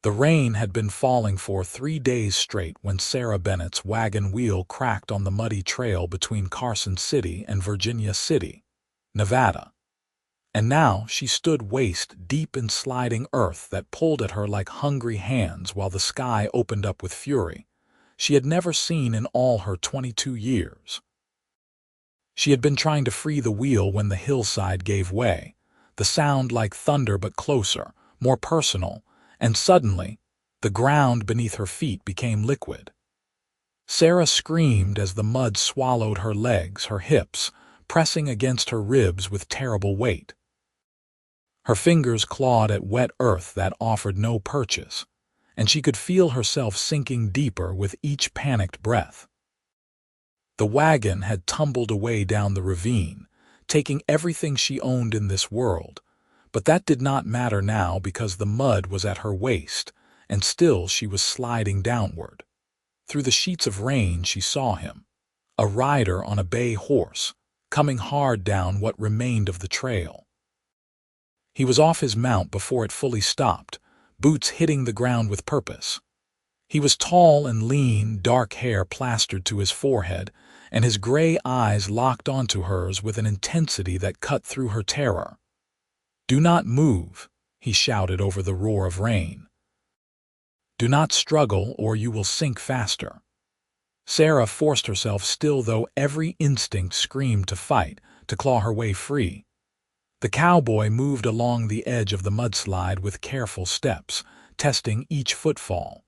The rain had been falling for 3 days straight when Sarah Bennett's wagon wheel cracked on the muddy trail between Carson City and Virginia City, Nevada. And now she stood waist-deep in sliding earth that pulled at her like hungry hands while the sky opened up with fury she had never seen in all her 22 years. She had been trying to free the wheel when the hillside gave way, the sound like thunder but closer, more personal, and suddenly, the ground beneath her feet became liquid. Sarah screamed as the mud swallowed her legs, her hips, pressing against her ribs with terrible weight. Her fingers clawed at wet earth that offered no purchase, and she could feel herself sinking deeper with each panicked breath. The wagon had tumbled away down the ravine, taking everything she owned in this world, but that did not matter now because the mud was at her waist, and still she was sliding downward. Through the sheets of rain she saw him, a rider on a bay horse, coming hard down what remained of the trail. He was off his mount before it fully stopped, boots hitting the ground with purpose. He was tall and lean, dark hair plastered to his forehead, and his gray eyes locked onto hers with an intensity that cut through her terror. "Do not move," he shouted over the roar of rain. "Do not struggle or you will sink faster." Sarah forced herself still, though every instinct screamed to fight, to claw her way free. The cowboy moved along the edge of the mudslide with careful steps, testing each footfall.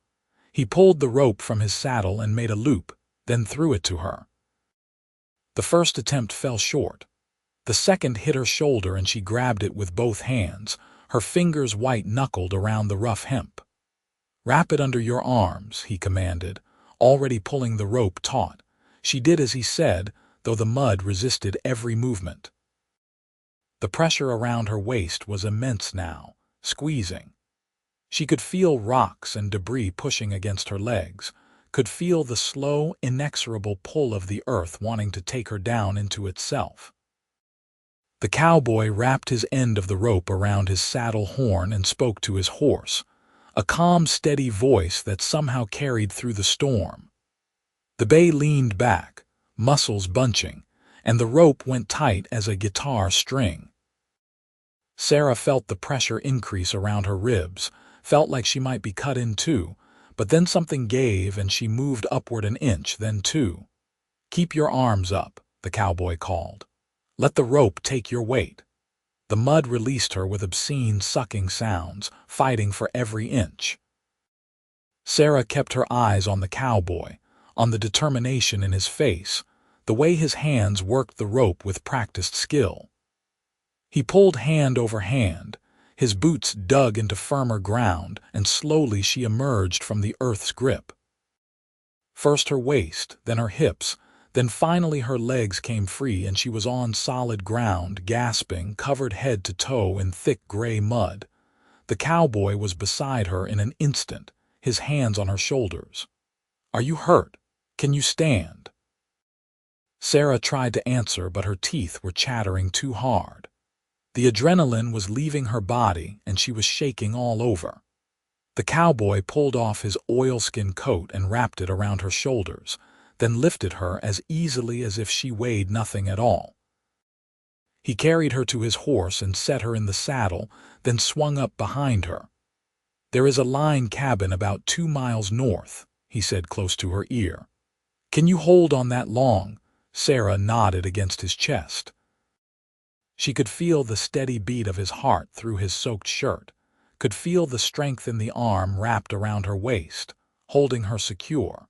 He pulled the rope from his saddle and made a loop, then threw it to her. The first attempt fell short. The second hit her shoulder and she grabbed it with both hands, her fingers white-knuckled around the rough hemp. "Wrap it under your arms," he commanded, already pulling the rope taut. She did as he said, though the mud resisted every movement. The pressure around her waist was immense now, squeezing. She could feel rocks and debris pushing against her legs, could feel the slow, inexorable pull of the earth wanting to take her down into itself. The cowboy wrapped his end of the rope around his saddle horn and spoke to his horse, a calm, steady voice that somehow carried through the storm. The bay leaned back, muscles bunching, and the rope went tight as a guitar string. Sarah felt the pressure increase around her ribs, felt like she might be cut in two, but then something gave and she moved upward an inch, then two. "Keep your arms up," the cowboy called. "Let the rope take your weight." The mud released her with obscene sucking sounds, fighting for every inch. Sarah kept her eyes on the cowboy, on the determination in his face, the way his hands worked the rope with practiced skill. He pulled hand over hand, his boots dug into firmer ground, and slowly she emerged from the earth's grip. First her waist, then her hips, then finally her legs came free and she was on solid ground, gasping, covered head to toe in thick gray mud. The cowboy was beside her in an instant, his hands on her shoulders. "Are you hurt? Can you stand?" Sarah tried to answer, but her teeth were chattering too hard. The adrenaline was leaving her body and she was shaking all over. The cowboy pulled off his oilskin coat and wrapped it around her shoulders, then lifted her as easily as if she weighed nothing at all. He carried her to his horse and set her in the saddle, then swung up behind her. "There is a line cabin about 2 miles north," he said close to her ear. "Can you hold on that long?" Sarah nodded against his chest. She could feel the steady beat of his heart through his soaked shirt, could feel the strength in the arm wrapped around her waist, holding her secure.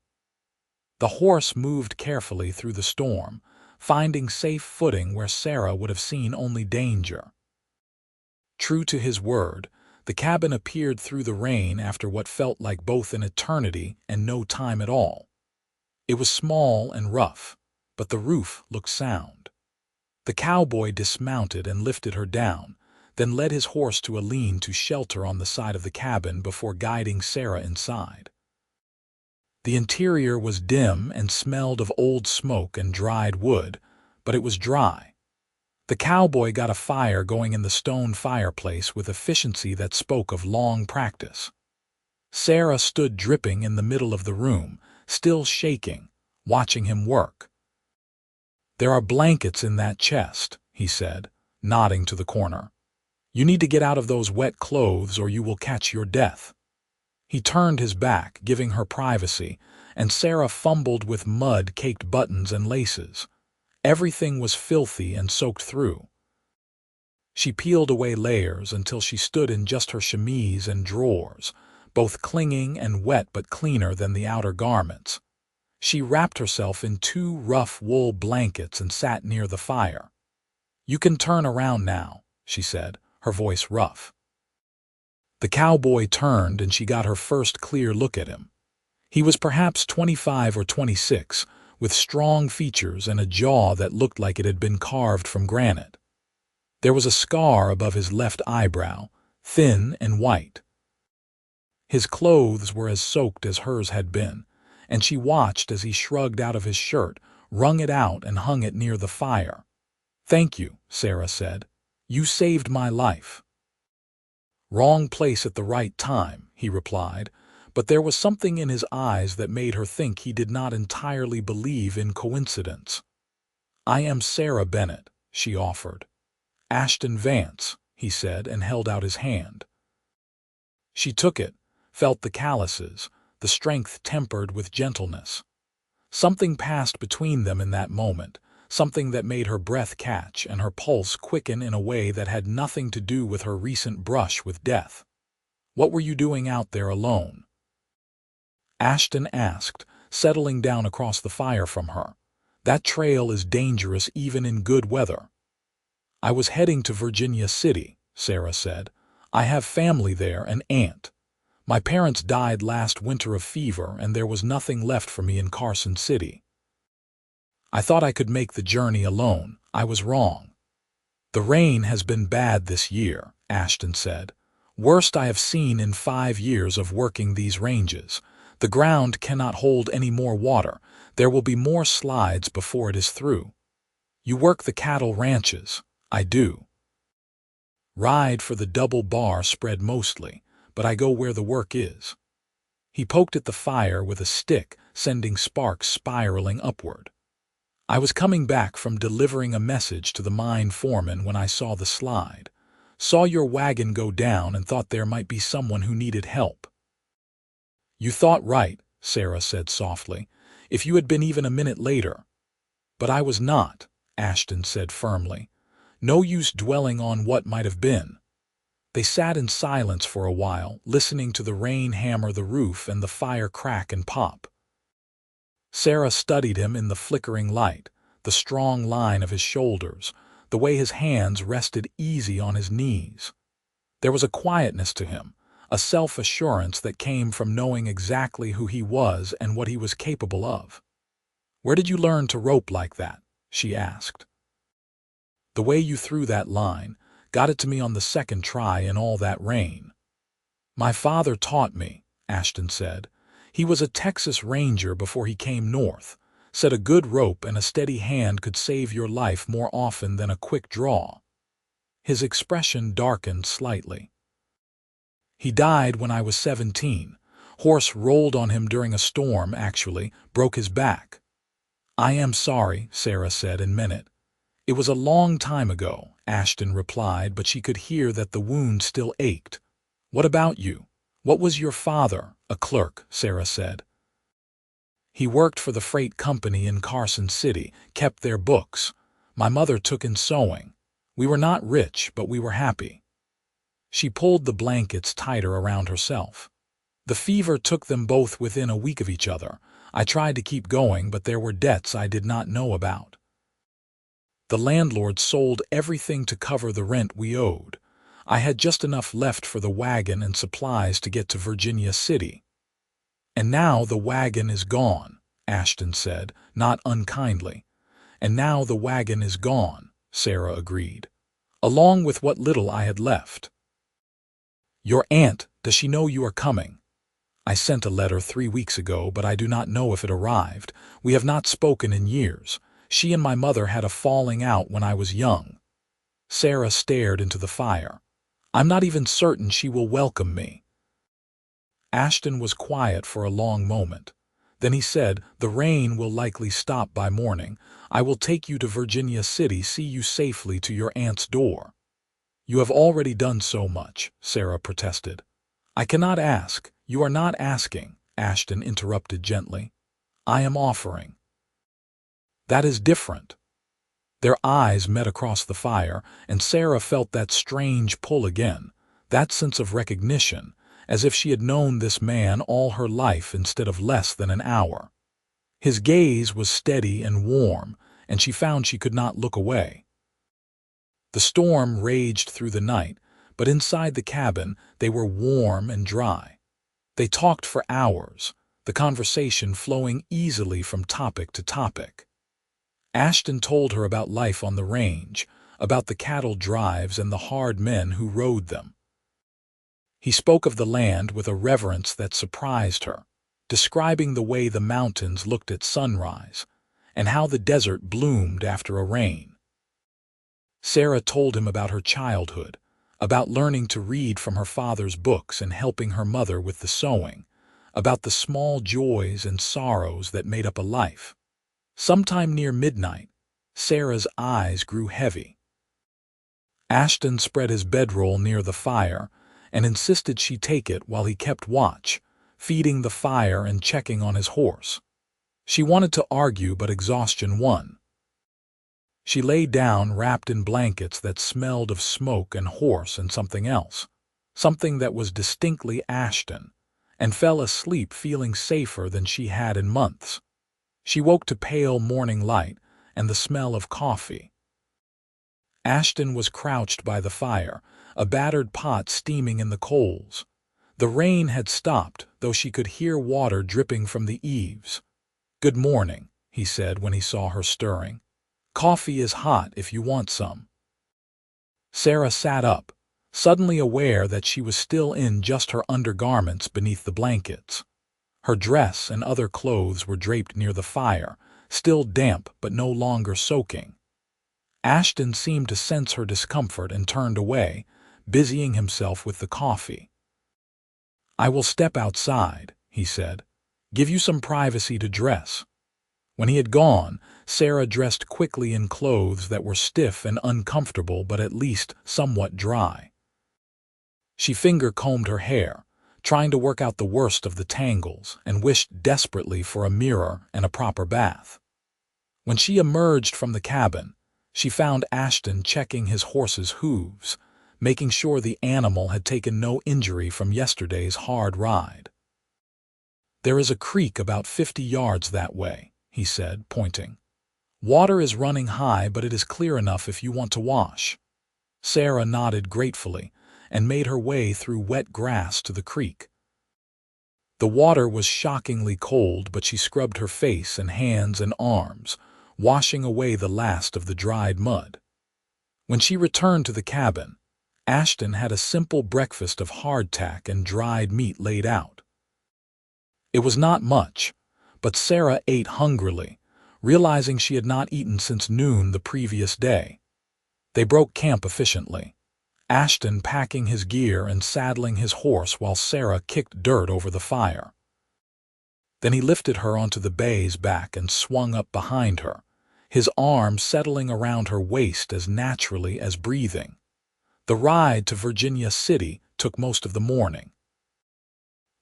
The horse moved carefully through the storm, finding safe footing where Sarah would have seen only danger. True to his word, the cabin appeared through the rain after what felt like both an eternity and no time at all. It was small and rough, but the roof looked sound. The cowboy dismounted and lifted her down, then led his horse to a lean-to shelter on the side of the cabin before guiding Sarah inside. The interior was dim and smelled of old smoke and dried wood, but it was dry. The cowboy got a fire going in the stone fireplace with efficiency that spoke of long practice. Sarah stood dripping in the middle of the room, still shaking, watching him work. "There are blankets in that chest," he said, nodding to the corner. "You need to get out of those wet clothes or you will catch your death." He turned his back, giving her privacy, and Sarah fumbled with mud-caked buttons and laces. Everything was filthy and soaked through. She peeled away layers until she stood in just her chemise and drawers, both clinging and wet but cleaner than the outer garments. She wrapped herself in 2 rough wool blankets and sat near the fire. "You can turn around now," she said, her voice rough. The cowboy turned and she got her first clear look at him. He was perhaps 25 or 26, with strong features and a jaw that looked like it had been carved from granite. There was a scar above his left eyebrow, thin and white. His clothes were as soaked as hers had been, and she watched as he shrugged out of his shirt, wrung it out and hung it near the fire. "Thank you," Sarah said. "You saved my life." "Wrong place at the right time," he replied, but there was something in his eyes that made her think he did not entirely believe in coincidence. "I am Sarah Bennett," she offered. "Ashton Vance," he said and held out his hand. She took it, felt the calluses, the strength tempered with gentleness. Something passed between them in that moment, something that made her breath catch and her pulse quicken in a way that had nothing to do with her recent brush with death. "What were you doing out there alone?" Ashton asked, settling down across the fire from her. "That trail is dangerous even in good weather." "I was heading to Virginia City," Sarah said. "I have family there, an aunt. My parents died last winter of fever and there was nothing left for me in Carson City. I thought I could make the journey alone. I was wrong." "The rain has been bad this year," Ashton said. "Worst I have seen in 5 years of working these ranges. The ground cannot hold any more water. There will be more slides before it is through." "You work the cattle ranches." "I do. Ride for the double bar spread mostly, but I go where the work is." He poked at the fire with a stick, sending sparks spiraling upward. "I was coming back from delivering a message to the mine foreman when I saw the slide. Saw your wagon go down and thought there might be someone who needed help." "You thought right," Sarah said softly. "If you had been even a minute later." "But I was not," Ashton said firmly. "No use dwelling on what might have been." They sat in silence for a while, listening to the rain hammer the roof and the fire crack and pop. Sarah studied him in the flickering light, the strong line of his shoulders, the way his hands rested easy on his knees. There was a quietness to him, a self-assurance that came from knowing exactly who he was and what he was capable of. "Where did you learn to rope like that?" she asked. "The way you threw that line, got it to me on the second try in all that rain." "My father taught me," Ashton said. "He was a Texas Ranger before he came north. Said a good rope and a steady hand could save your life more often than a quick draw." His expression darkened slightly. "He died when I was 17. Horse rolled on him during a storm, actually, broke his back." "I am sorry," Sarah said and meant it. "It was a long time ago," Ashton replied, but she could hear that the wound still ached. "What about you? What was your father?" "A clerk," Sarah said. "He worked for the freight company in Carson City, kept their books. My mother took in sewing. We were not rich, but we were happy." She pulled the blankets tighter around herself. "The fever took them both within a week of each other. I tried to keep going, but there were debts I did not know about. The landlord sold everything to cover the rent we owed. I had just enough left for the wagon and supplies to get to Virginia City." "And now the wagon is gone," Ashton said, not unkindly. "And now the wagon is gone," Sarah agreed, "along with what little I had left." "Your aunt, does she know you are coming?" "I sent a letter 3 weeks ago, but I do not know if it arrived. We have not spoken in years. She and my mother had a falling out when I was young." Sarah stared into the fire. "I'm not even certain she will welcome me." Ashton was quiet for a long moment. Then he said, "The rain will likely stop by morning. I will take you to Virginia City, see you safely to your aunt's door." "You have already done so much," Sarah protested. "I cannot ask." "You are not asking," Ashton interrupted gently. "I am offering." "That is different." Their eyes met across the fire, and Sarah felt that strange pull again, that sense of recognition, as if she had known this man all her life instead of less than an hour. His gaze was steady and warm, and she found she could not look away. The storm raged through the night, but inside the cabin they were warm and dry. They talked for hours, the conversation flowing easily from topic to topic. Ashton told her about life on the range, about the cattle drives and the hard men who rode them. He spoke of the land with a reverence that surprised her, describing the way the mountains looked at sunrise, and how the desert bloomed after a rain. Sarah told him about her childhood, about learning to read from her father's books and helping her mother with the sewing, about the small joys and sorrows that made up a life. Sometime near midnight, Sarah's eyes grew heavy. Ashton spread his bedroll near the fire and insisted she take it while he kept watch, feeding the fire and checking on his horse. She wanted to argue, but exhaustion won. She lay down wrapped in blankets that smelled of smoke and horse and something else, something that was distinctly Ashton, and fell asleep feeling safer than she had in months. She woke to pale morning light and the smell of coffee. Ashton was crouched by the fire, a battered pot steaming in the coals. The rain had stopped, though she could hear water dripping from the eaves. "Good morning," he said when he saw her stirring. "Coffee is hot if you want some." Sarah sat up, suddenly aware that she was still in just her undergarments beneath the blankets. Her dress and other clothes were draped near the fire, still damp but no longer soaking. Ashton seemed to sense her discomfort and turned away, busying himself with the coffee. "I will step outside," he said. "Give you some privacy to dress." When he had gone, Sarah dressed quickly in clothes that were stiff and uncomfortable but at least somewhat dry. She finger-combed her hair, trying to work out the worst of the tangles, and wished desperately for a mirror and a proper bath. When she emerged from the cabin, she found Ashton checking his horse's hooves, making sure the animal had taken no injury from yesterday's hard ride. "There is a creek about 50 yards that way," he said, pointing. "Water is running high, but it is clear enough if you want to wash." Sarah nodded gratefully and made her way through wet grass to the creek. The water was shockingly cold, but she scrubbed her face and hands and arms, washing away the last of the dried mud. When she returned to the cabin, Ashton had a simple breakfast of hardtack and dried meat laid out. It was not much, but Sarah ate hungrily, realizing she had not eaten since noon the previous day. They broke camp efficiently, Ashton packing his gear and saddling his horse while Sarah kicked dirt over the fire. Then he lifted her onto the bay's back and swung up behind her, his arm settling around her waist as naturally as breathing. The ride to Virginia City took most of the morning.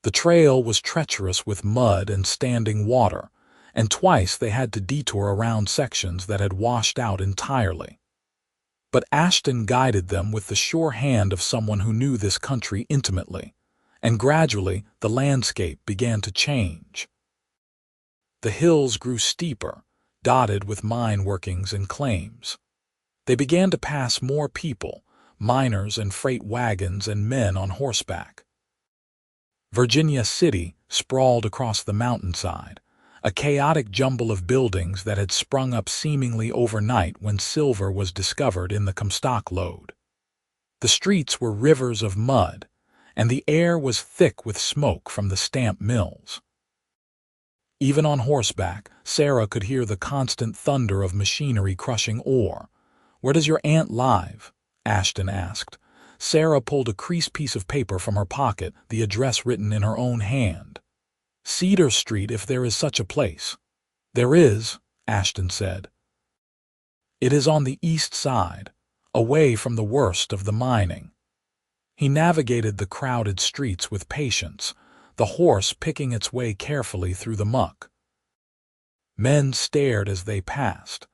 The trail was treacherous with mud and standing water, and twice they had to detour around sections that had washed out entirely. But Ashton guided them with the sure hand of someone who knew this country intimately, and gradually the landscape began to change. The hills grew steeper, dotted with mine workings and claims. They began to pass more people, miners and freight wagons and men on horseback. Virginia City sprawled across the mountainside, a chaotic jumble of buildings that had sprung up seemingly overnight when silver was discovered in the Comstock lode. The streets were rivers of mud, and the air was thick with smoke from the stamp mills. Even on horseback, Sarah could hear the constant thunder of machinery crushing ore. "Where does your aunt live?" Ashton asked, Sarah pulled a creased piece of paper from her pocket, the address written in her own hand. Cedar Street, if there is such a place. There is, Ashton said. It is on the east side, away from the worst of the mining. He navigated the crowded streets with patience, the horse picking its way carefully through the muck. Men stared as they passed,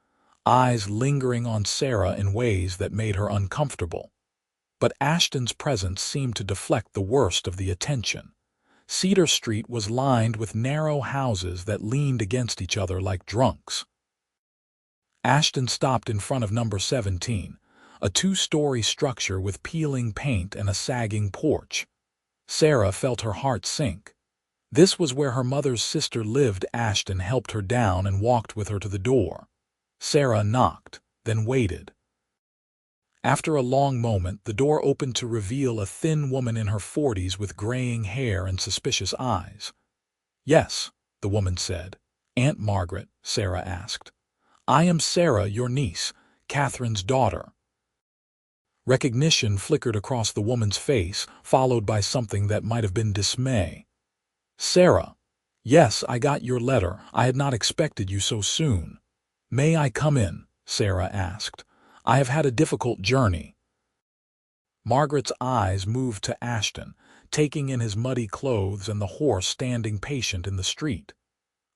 eyes lingering on Sarah in ways that made her uncomfortable. But Ashton's presence seemed to deflect the worst of the attention. Cedar Street was lined with narrow houses that leaned against each other like drunks. Ashton stopped in front of number 17, a two-story structure with peeling paint and a sagging porch. Sarah felt her heart sink. This was where her mother's sister lived. Ashton helped her down and walked with her to the door. Sarah knocked, then waited. After a long moment, the door opened to reveal a thin woman in her 40s with graying hair and suspicious eyes. "Yes," the woman said. "Aunt Margaret?" Sarah asked. "I am Sarah, your niece, Catherine's daughter." Recognition flickered across the woman's face, followed by something that might have been dismay. "Sarah, yes, I got your letter. I had not expected you so soon." "May I come in?" Sarah asked. "I have had a difficult journey." Margaret's eyes moved to Ashton, taking in his muddy clothes and the horse standing patient in the street.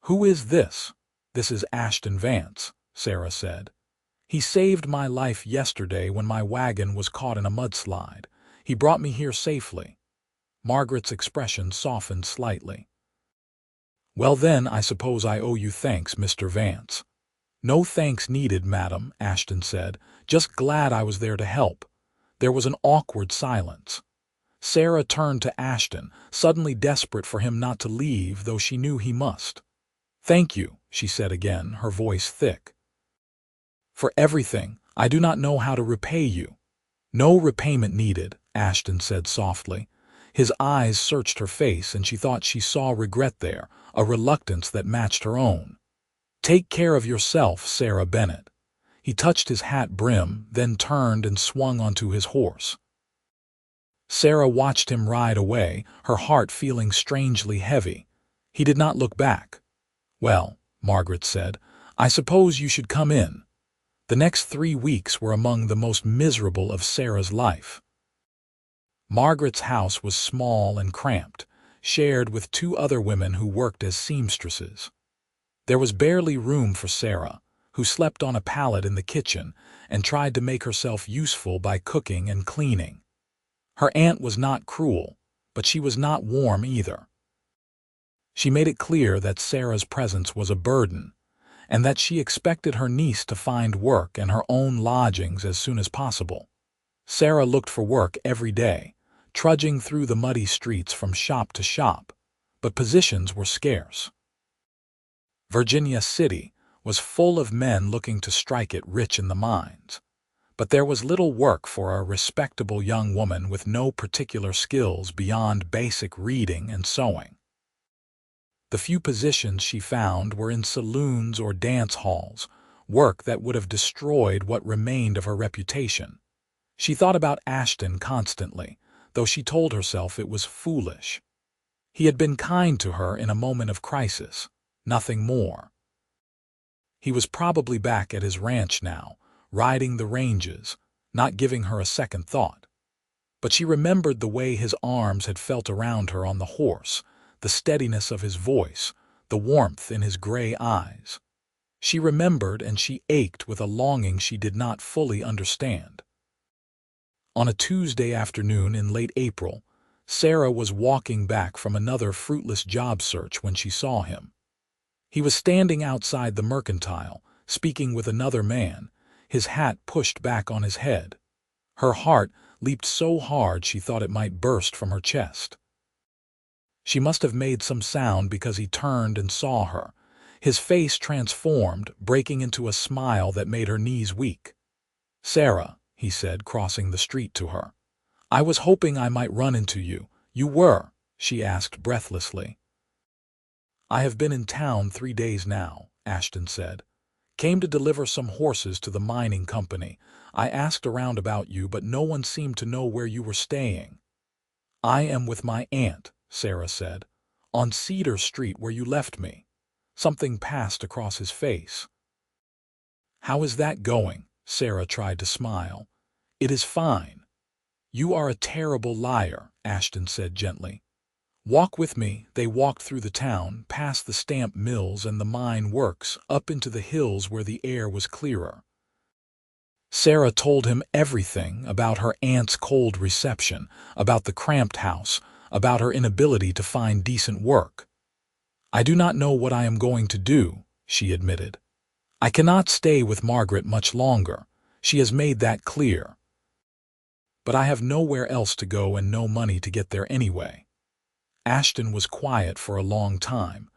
"Who is this?" "This is Ashton Vance," Sarah said. "He saved my life yesterday when my wagon was caught in a mudslide. He brought me here safely." Margaret's expression softened slightly. "Well then, I suppose I owe you thanks, Mr. Vance." "No thanks needed, madam," Ashton said. "Just glad I was there to help." There was an awkward silence. Sarah turned to Ashton, suddenly desperate for him not to leave, though she knew he must. "Thank you," she said again, her voice thick. "For everything. I do not know how to repay you." "No repayment needed," Ashton said softly. His eyes searched her face, and she thought she saw regret there, a reluctance that matched her own. "Take care of yourself, Sarah Bennett." He touched his hat brim, then turned and swung onto his horse. Sarah watched him ride away, her heart feeling strangely heavy. He did not look back. "Well," Margaret said, "I suppose you should come in." The next 3 weeks were among the most miserable of Sarah's life. Margaret's house was small and cramped, shared with 2 other women who worked as seamstresses. There was barely room for Sarah, who slept on a pallet in the kitchen and tried to make herself useful by cooking and cleaning. Her aunt was not cruel, but she was not warm either. She made it clear that Sarah's presence was a burden, and that she expected her niece to find work and her own lodgings as soon as possible. Sarah looked for work every day, trudging through the muddy streets from shop to shop, but positions were scarce. Virginia City was full of men looking to strike it rich in the mines, but there was little work for a respectable young woman with no particular skills beyond basic reading and sewing. The few positions she found were in saloons or dance halls, work that would have destroyed what remained of her reputation. She thought about Ashton constantly, though she told herself it was foolish. He had been kind to her in a moment of crisis, nothing more. He was probably back at his ranch now, riding the ranges, not giving her a second thought. But she remembered the way his arms had felt around her on the horse, the steadiness of his voice, the warmth in his gray eyes. She remembered, and she ached with a longing she did not fully understand. On a Tuesday afternoon in late April, Sarah was walking back from another fruitless job search when she saw him. He was standing outside the mercantile, speaking with another man, his hat pushed back on his head. Her heart leaped so hard she thought it might burst from her chest. She must have made some sound because he turned and saw her, his face transformed, breaking into a smile that made her knees weak. "Sarah," he said, crossing the street to her. "I was hoping I might run into you." "You were?" she asked breathlessly. "I have been in town 3 days now," Ashton said. Came to deliver some horses to the mining company. I asked around about you, but no one seemed to know where you were staying." "I am with my aunt," Sarah said. "On Cedar Street where you left me." Something passed across his face. "How is that going?" Sarah tried to smile. "It is fine." "You are a terrible liar," Ashton said gently. "Walk with me." They walked through the town, past the stamp mills and the mine works, up into the hills where the air was clearer. Sarah told him everything about her aunt's cold reception, about the cramped house, about her inability to find decent work. "I do not know what I am going to do," she admitted. "I cannot stay with Margaret much longer. She has made that clear. But I have nowhere else to go and no money to get there anyway." Ashton was quiet for a long time.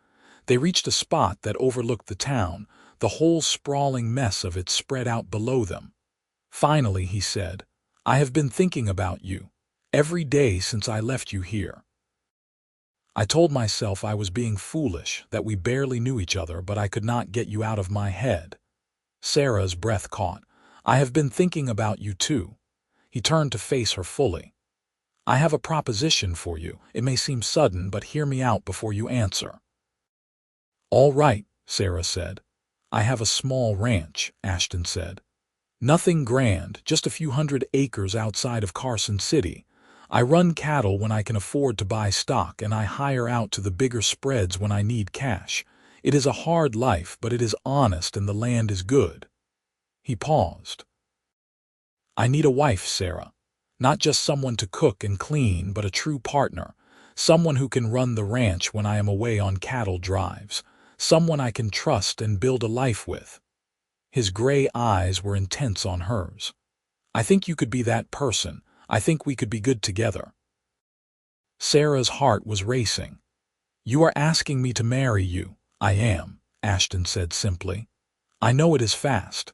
They reached a spot that overlooked the town, the whole sprawling mess of it spread out below them. Finally, he said, "I have been thinking about you, every day since I left you here. I told myself I was being foolish, that we barely knew each other, but I could not get you out of my head." Sarah's breath caught. "I have been thinking about you too." He turned to face her fully. "I have a proposition for you. It may seem sudden, but hear me out before you answer." "All right," Sarah said. "I have a small ranch," Ashton said. "Nothing grand, just a few hundred acres outside of Carson City. I run cattle when I can afford to buy stock, and I hire out to the bigger spreads when I need cash. It is a hard life, but it is honest and the land is good." He paused. "I need a wife, Sarah. Not just someone to cook and clean, but a true partner. Someone who can run the ranch when I am away on cattle drives. Someone I can trust and build a life with." His gray eyes were intense on hers. "I think you could be that person. I think we could be good together." Sarah's heart was racing. "You are asking me to marry you." "I am," Ashton said simply. "I know it is fast.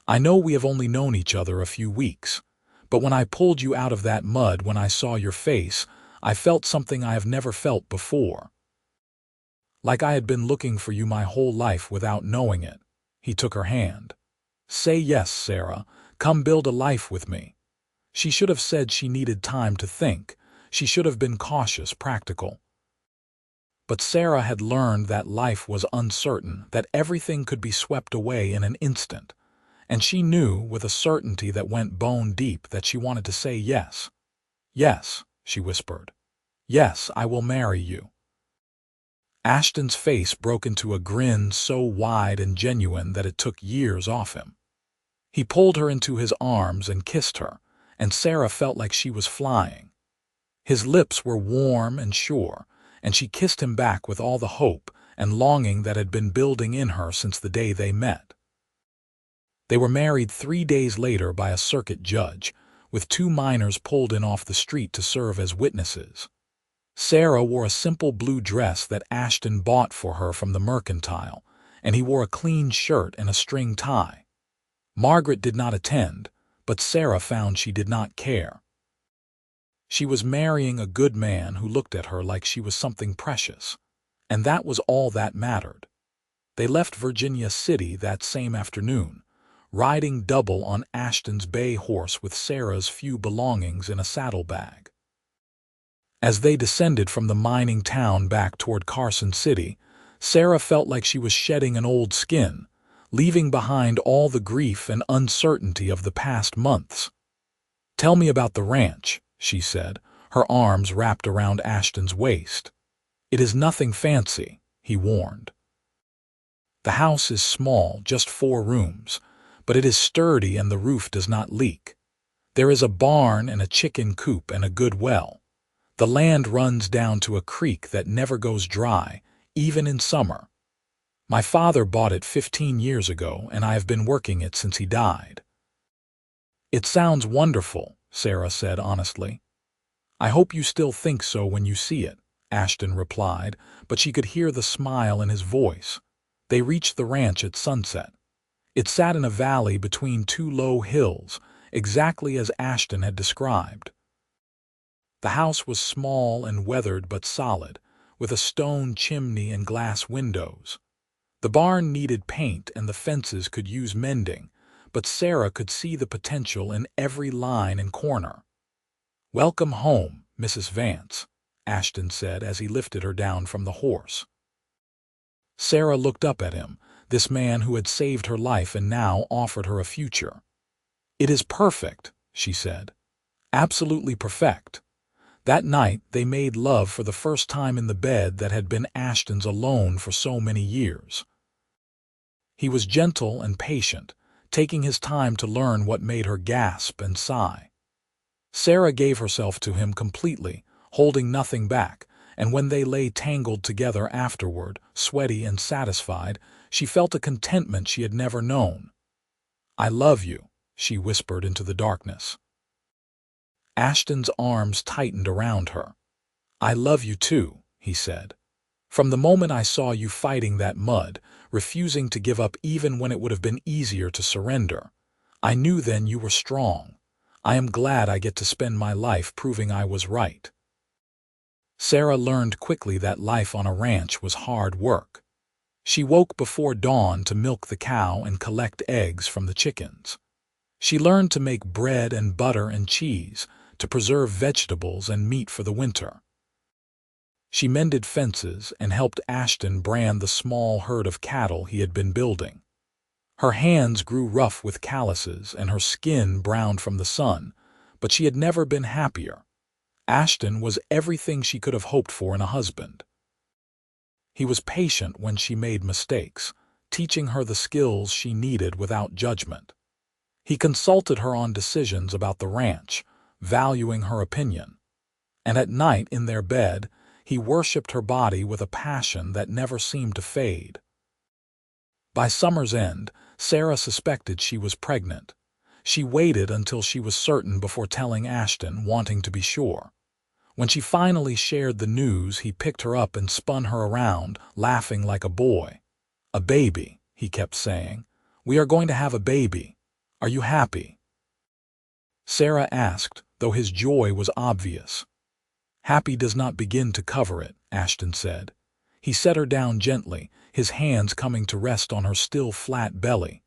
I know we have only known each other a few weeks. But when I pulled you out of that mud, when I saw your face, I felt something I have never felt before. Like I had been looking for you my whole life without knowing it." He took her hand. "Say yes, Sarah. Come build a life with me." She should have said she needed time to think. She should have been cautious, practical. But Sarah had learned that life was uncertain, that everything could be swept away in an instant. And she knew, with a certainty that went bone deep, that she wanted to say yes. "Yes," she whispered. "Yes, I will marry you." Ashton's face broke into a grin so wide and genuine that it took years off him. He pulled her into his arms and kissed her, and Sarah felt like she was flying. His lips were warm and sure, and she kissed him back with all the hope and longing that had been building in her since the day they met. They were married 3 days later by a circuit judge, with 2 miners pulled in off the street to serve as witnesses. Sarah wore a simple blue dress that Ashton bought for her from the mercantile, and he wore a clean shirt and a string tie. Margaret did not attend, but Sarah found she did not care. She was marrying a good man who looked at her like she was something precious, and that was all that mattered. They left Virginia City that same afternoon, riding double on Ashton's bay horse with Sarah's few belongings in a saddlebag. As they descended from the mining town back toward Carson City, Sarah felt like she was shedding an old skin, leaving behind all the grief and uncertainty of the past months. "Tell me about the ranch," she said, her arms wrapped around Ashton's waist. "It is nothing fancy," he warned. "The house is small, just 4 rooms, but it is sturdy and the roof does not leak. There is a barn and a chicken coop and a good well. The land runs down to a creek that never goes dry, even in summer. My father bought it 15 years ago, and I have been working it since he died." "It sounds wonderful," Sarah said honestly. "I hope you still think so when you see it," Ashton replied, but she could hear the smile in his voice. They reached the ranch at sunset. It sat in a valley between 2 low hills, exactly as Ashton had described. The house was small and weathered but solid, with a stone chimney and glass windows. The barn needed paint and the fences could use mending, but Sarah could see the potential in every line and corner. "Welcome home, Mrs. Vance," Ashton said as he lifted her down from the horse. Sarah looked up at him, this man who had saved her life and now offered her a future. "It is perfect," she said. "Absolutely perfect." That night they made love for the first time in the bed that had been Ashton's alone for so many years. He was gentle and patient, taking his time to learn what made her gasp and sigh. Sarah gave herself to him completely, holding nothing back, and when they lay tangled together afterward, sweaty and satisfied, she felt a contentment she had never known. "I love you," she whispered into the darkness. Ashton's arms tightened around her. "I love you too," he said. "From the moment I saw you fighting that mud, refusing to give up even when it would have been easier to surrender, I knew then you were strong. I am glad I get to spend my life proving I was right." Sarah learned quickly that life on a ranch was hard work. She woke before dawn to milk the cow and collect eggs from the chickens. She learned to make bread and butter and cheese, to preserve vegetables and meat for the winter. She mended fences and helped Ashton brand the small herd of cattle he had been building. Her hands grew rough with calluses and her skin browned from the sun, but she had never been happier. Ashton was everything she could have hoped for in a husband. He was patient when she made mistakes, teaching her the skills she needed without judgment. He consulted her on decisions about the ranch, valuing her opinion. And at night in their bed, he worshipped her body with a passion that never seemed to fade. By summer's end, Sarah suspected she was pregnant. She waited until she was certain before telling Ashton, wanting to be sure. When she finally shared the news, he picked her up and spun her around, laughing like a boy. "A baby," he kept saying. "We are going to have a baby. Are you happy?" Sarah asked, though his joy was obvious. "Happy does not begin to cover it," Ashton said. He set her down gently, his hands coming to rest on her still flat belly.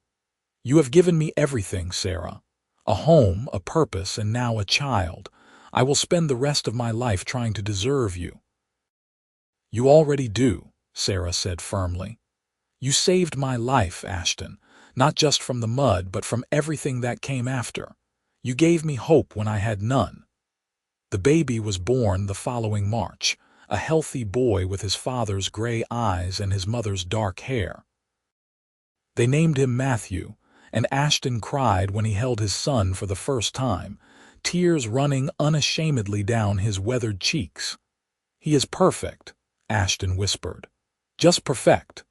"You have given me everything, Sarah. A home, a purpose, and now a child. I will spend the rest of my life trying to deserve you." "You already do," Sarah said firmly. "You saved my life, Ashton, not just from the mud, but from everything that came after. You gave me hope when I had none." The baby was born the following March, a healthy boy with his father's gray eyes and his mother's dark hair. They named him Matthew, and Ashton cried when he held his son for the first time, tears running unashamedly down his weathered cheeks. "He is perfect," Ashton whispered. "Just perfect."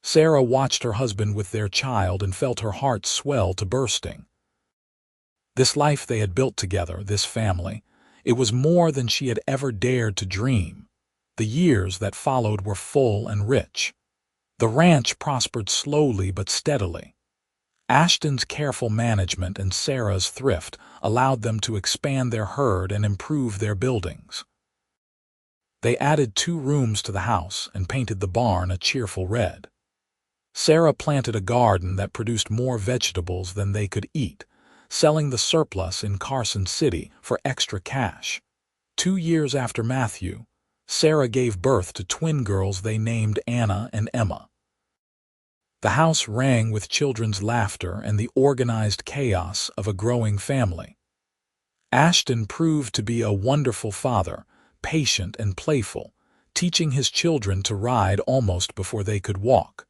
Sarah watched her husband with their child and felt her heart swell to bursting. This life they had built together, this family, it was more than she had ever dared to dream. The years that followed were full and rich. The ranch prospered slowly but steadily. Ashton's careful management and Sarah's thrift allowed them to expand their herd and improve their buildings. They added 2 rooms to the house and painted the barn a cheerful red. Sarah planted a garden that produced more vegetables than they could eat, selling the surplus in Carson City for extra cash. 2 years after Matthew, Sarah gave birth to twin girls they named Anna and Emma. The house rang with children's laughter and the organized chaos of a growing family. Ashton proved to be a wonderful father, patient and playful, teaching his children to ride almost before they could walk.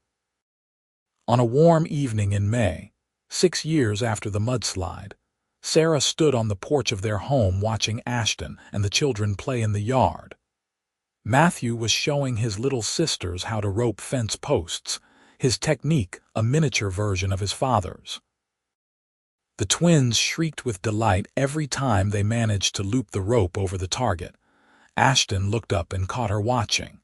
On a warm evening in May, 6 years after the mudslide, Sarah stood on the porch of their home watching Ashton and the children play in the yard. Matthew was showing his little sisters how to rope fence posts, his technique a miniature version of his father's. The twins shrieked with delight every time they managed to loop the rope over the target. Ashton looked up and caught her watching.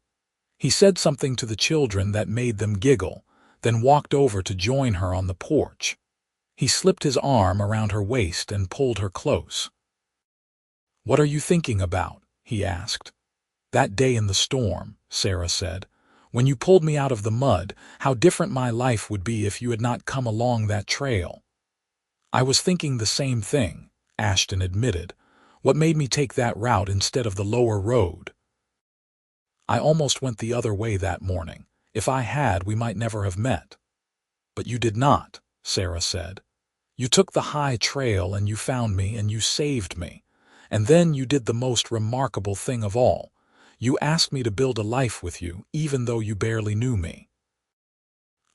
He said something to the children that made them giggle, then walked over to join her on the porch. He slipped his arm around her waist and pulled her close. "What are you thinking about?" he asked. "That day in the storm," Sarah said, When you pulled me out of the mud, how different my life would be if you had not come along that trail." "I was thinking the same thing," Ashton admitted. "What made me take that route instead of the lower road? I almost went the other way that morning. If I had, we might never have met." "But you did not," Sarah said. "You took the high trail and you found me and you saved me. And then you did the most remarkable thing of all. You asked me to build a life with you, even though you barely knew me."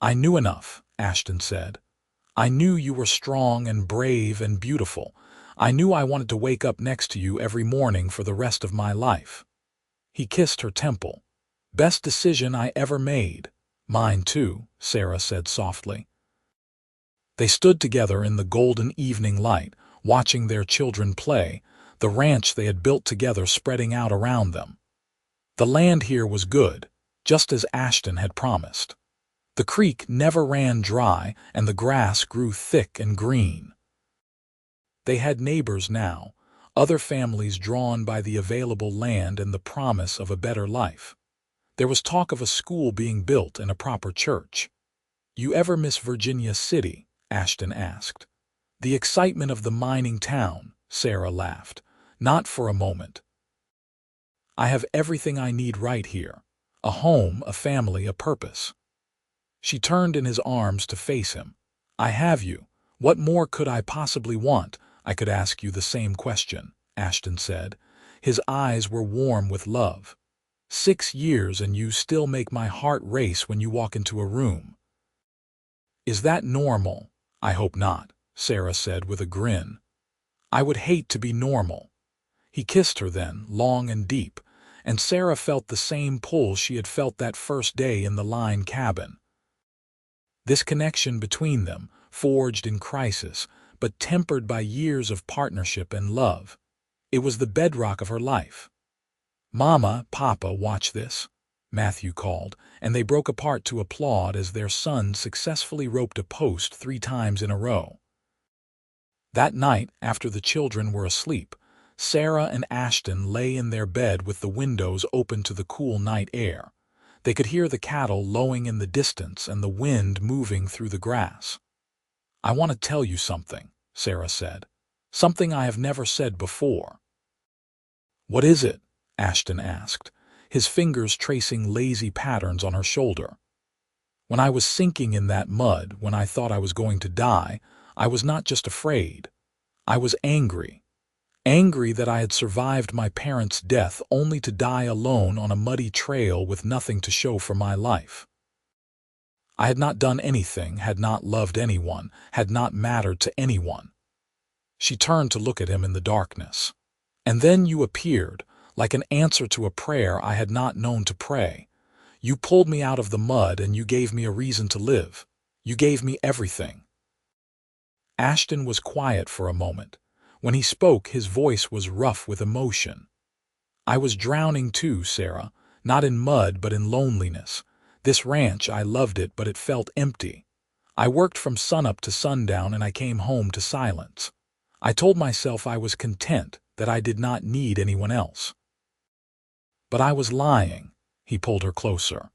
"I knew enough," Ashton said. "I knew you were strong and brave and beautiful. I knew I wanted to wake up next to you every morning for the rest of my life." He kissed her temple. "Best decision I ever made." "Mine too," Sarah said softly. They stood together in the golden evening light, watching their children play, the ranch they had built together spreading out around them. The land here was good, just as Ashton had promised. The creek never ran dry and the grass grew thick and green. They had neighbors now, other families drawn by the available land and the promise of a better life. There was talk of a school being built and a proper church. "You ever miss Virginia City?" Ashton asked. "The excitement of the mining town," Sarah laughed. "Not for a moment. I have everything I need right here. A home, a family, a purpose." She turned in his arms to face him. "I have you. What more could I possibly want?" "I could ask you the same question," Ashton said. His eyes were warm with love. 6 years and you still make my heart race when you walk into a room." "Is that normal?" "I hope not," Sarah said with a grin. "I would hate to be normal." He kissed her then, long and deep, and Sarah felt the same pull she had felt that first day in the line cabin. This connection between them, forged in crisis, but tempered by years of partnership and love. It was the bedrock of her life. "Mama, Papa, watch this," Matthew called, and they broke apart to applaud as their son successfully roped a post 3 times in a row. That night, after the children were asleep, Sarah and Ashton lay in their bed with the windows open to the cool night air. They could hear the cattle lowing in the distance and the wind moving through the grass. "I want to tell you something," Sarah said. "Something I have never said before." "What is it?" Ashton asked, his fingers tracing lazy patterns on her shoulder. "When I was sinking in that mud, when I thought I was going to die, I was not just afraid. I was angry. Angry that I had survived my parents' death only to die alone on a muddy trail with nothing to show for my life. I had not done anything, had not loved anyone, had not mattered to anyone." She turned to look at him in the darkness. "And then you appeared, like an answer to a prayer I had not known to pray. You pulled me out of the mud and you gave me a reason to live. You gave me everything." Ashton was quiet for a moment. When he spoke, his voice was rough with emotion. "I was drowning too, Sarah, not in mud but in loneliness. This ranch, I loved it, but it felt empty. I worked from sunup to sundown and I came home to silence. I told myself I was content, that I did not need anyone else. But I was lying." He pulled her closer.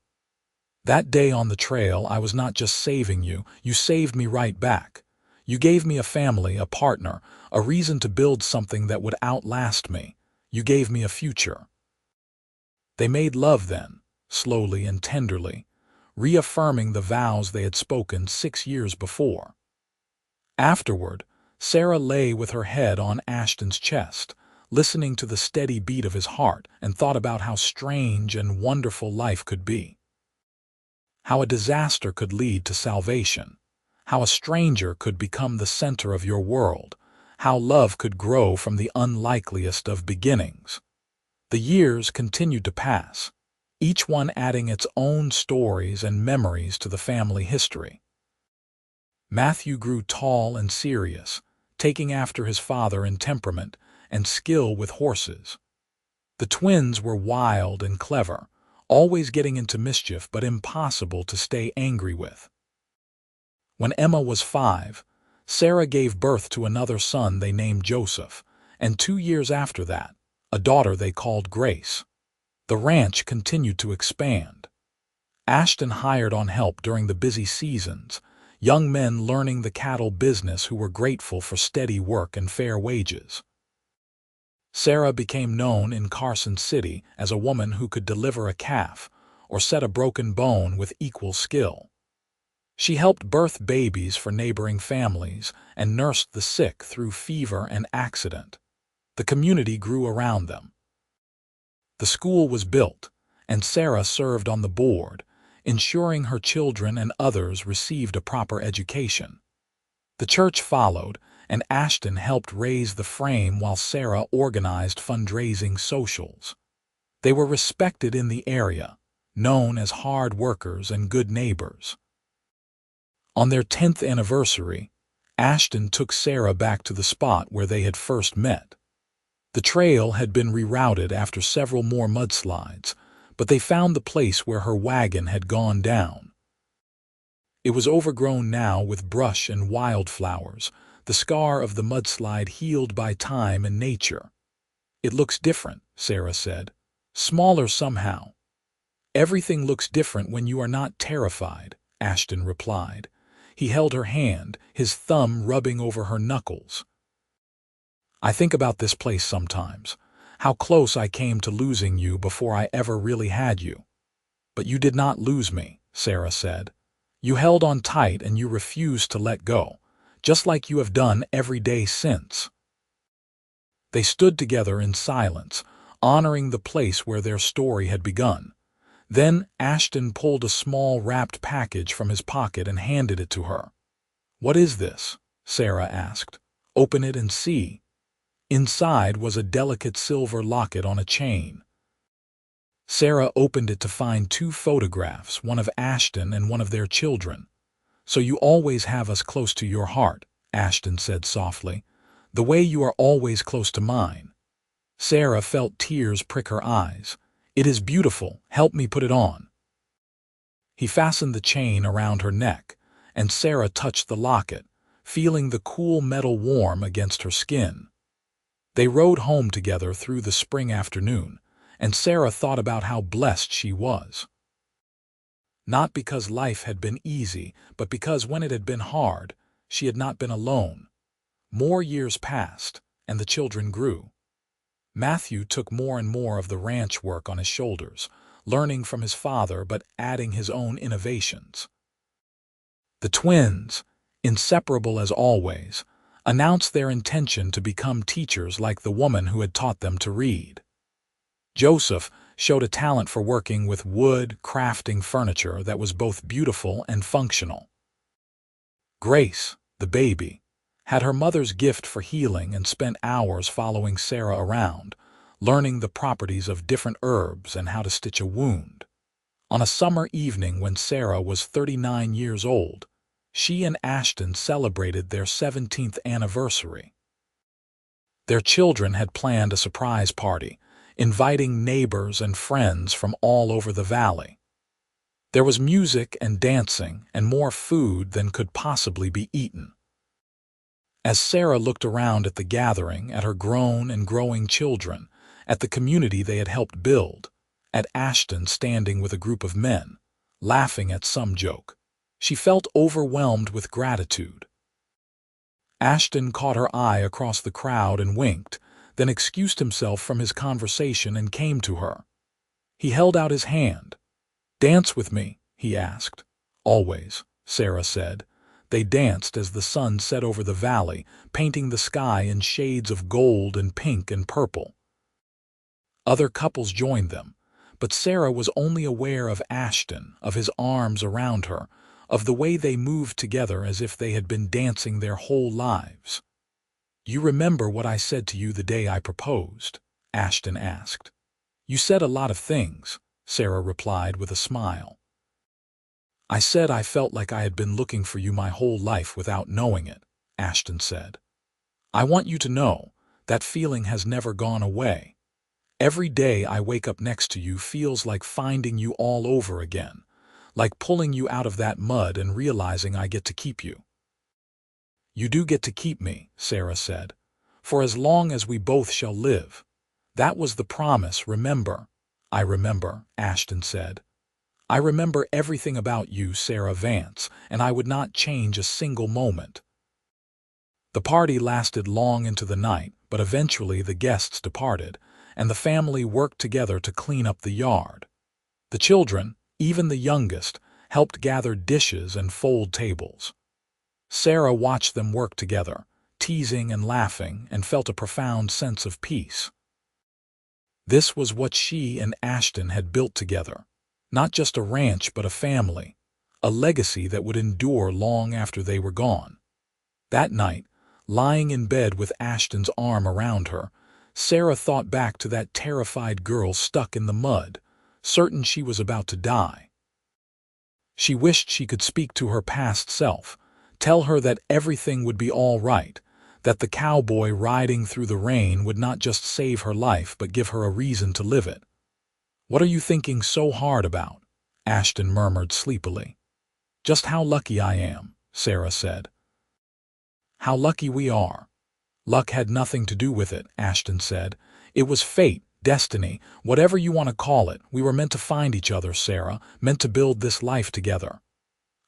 "That day on the trail, I was not just saving you, you saved me right back. You gave me a family, a partner, a reason to build something that would outlast me. You gave me a future." They made love then, slowly and tenderly, reaffirming the vows they had spoken 6 years before. Afterward, Sarah lay with her head on Ashton's chest, listening to the steady beat of his heart, and thought about how strange and wonderful life could be. How a disaster could lead to salvation. How a stranger could become the center of your world. How love could grow from the unlikeliest of beginnings. The years continued to pass, each one adding its own stories and memories to the family history. Matthew grew tall and serious, taking after his father in temperament and skill with horses. The twins were wild and clever, always getting into mischief but impossible to stay angry with. When Emma was 5, Sarah gave birth to another son they named Joseph, and 2 years after that, a daughter they called Grace. The ranch continued to expand. Ashton hired on help during the busy seasons, young men learning the cattle business who were grateful for steady work and fair wages. Sarah became known in Carson City as a woman who could deliver a calf or set a broken bone with equal skill. She helped birth babies for neighboring families and nursed the sick through fever and accident. The community grew around them. The school was built, and Sarah served on the board, ensuring her children and others received a proper education. The church followed, and Ashton helped raise the frame while Sarah organized fundraising socials. They were respected in the area, known as hard workers and good neighbors. On their 10th anniversary, Ashton took Sarah back to the spot where they had first met. The trail had been rerouted after several more mudslides, but they found the place where her wagon had gone down. It was overgrown now with brush and wildflowers, the scar of the mudslide healed by time and nature. "It looks different," Sarah said. "Smaller somehow." "Everything looks different when you are not terrified," Ashton replied. He held her hand, his thumb rubbing over her knuckles. "I think about this place sometimes, how close I came to losing you before I ever really had you." "But you did not lose me," Sarah said. "You held on tight and you refused to let go, just like you have done every day since." They stood together in silence, honoring the place where their story had begun. Then Ashton pulled a small wrapped package from his pocket and handed it to her. "What is this?" Sarah asked. "Open it and see." Inside was a delicate silver locket on a chain. Sarah opened it to find 2 photographs, one of Ashton and one of their children. "So you always have us close to your heart," Ashton said softly, "the way you are always close to mine." Sarah felt tears prick her eyes. "It is beautiful. Help me put it on." He fastened the chain around her neck, and Sarah touched the locket, feeling the cool metal warm against her skin. They rode home together through the spring afternoon, and Sarah thought about how blessed she was. Not because life had been easy, but because when it had been hard, she had not been alone. More years passed, and the children grew. Matthew took more and more of the ranch work on his shoulders, learning from his father but adding his own innovations. The twins, inseparable as always, announced their intention to become teachers like the woman who had taught them to read. Joseph showed a talent for working with wood, crafting furniture that was both beautiful and functional. Grace, the baby, had her mother's gift for healing and spent hours following Sarah around, learning the properties of different herbs and how to stitch a wound. On a summer evening when Sarah was 39 years old, she and Ashton celebrated their 17th anniversary. Their children had planned a surprise party, inviting neighbors and friends from all over the valley. There was music and dancing and more food than could possibly be eaten. As Sarah looked around at the gathering, at her grown and growing children, at the community they had helped build, at Ashton standing with a group of men, laughing at some joke, she felt overwhelmed with gratitude. Ashton caught her eye across the crowd and winked, then excused himself from his conversation and came to her. He held out his hand. "Dance with me," he asked. "Always," Sarah said. They danced as the sun set over the valley, painting the sky in shades of gold and pink and purple. Other couples joined them, but Sarah was only aware of Ashton, of his arms around her, of the way they moved together as if they had been dancing their whole lives. "You remember what I said to you the day I proposed?" Ashton asked. "You said a lot of things," Sarah replied with a smile. "I said I felt like I had been looking for you my whole life without knowing it," Ashton said. "I want you to know that feeling has never gone away. Every day I wake up next to you feels like finding you all over again, like pulling you out of that mud and realizing I get to keep you." "You do get to keep me," Sarah said, "for as long as we both shall live. That was the promise, remember?" "I remember," Ashton said. I remember everything about you, Sarah Vance, and I would not change a single moment." The party lasted long into the night, but eventually the guests departed, and the family worked together to clean up the yard. The children, even the youngest, helped gather dishes and fold tables. Sarah watched them work together, teasing and laughing, and felt a profound sense of peace. This was what she and Ashton had built together. Not just a ranch, but a family, a legacy that would endure long after they were gone. That night, lying in bed with Ashton's arm around her, Sarah thought back to that terrified girl stuck in the mud, certain she was about to die. She wished she could speak to her past self, tell her that everything would be all right, that the cowboy riding through the rain would not just save her life but give her a reason to live it. "What are you thinking so hard about?" Ashton murmured sleepily. "Just how lucky I am," Sarah said. "How lucky we are." "Luck had nothing to do with it," Ashton said. "It was fate, destiny, whatever you want to call it. We were meant to find each other, Sarah, meant to build this life together."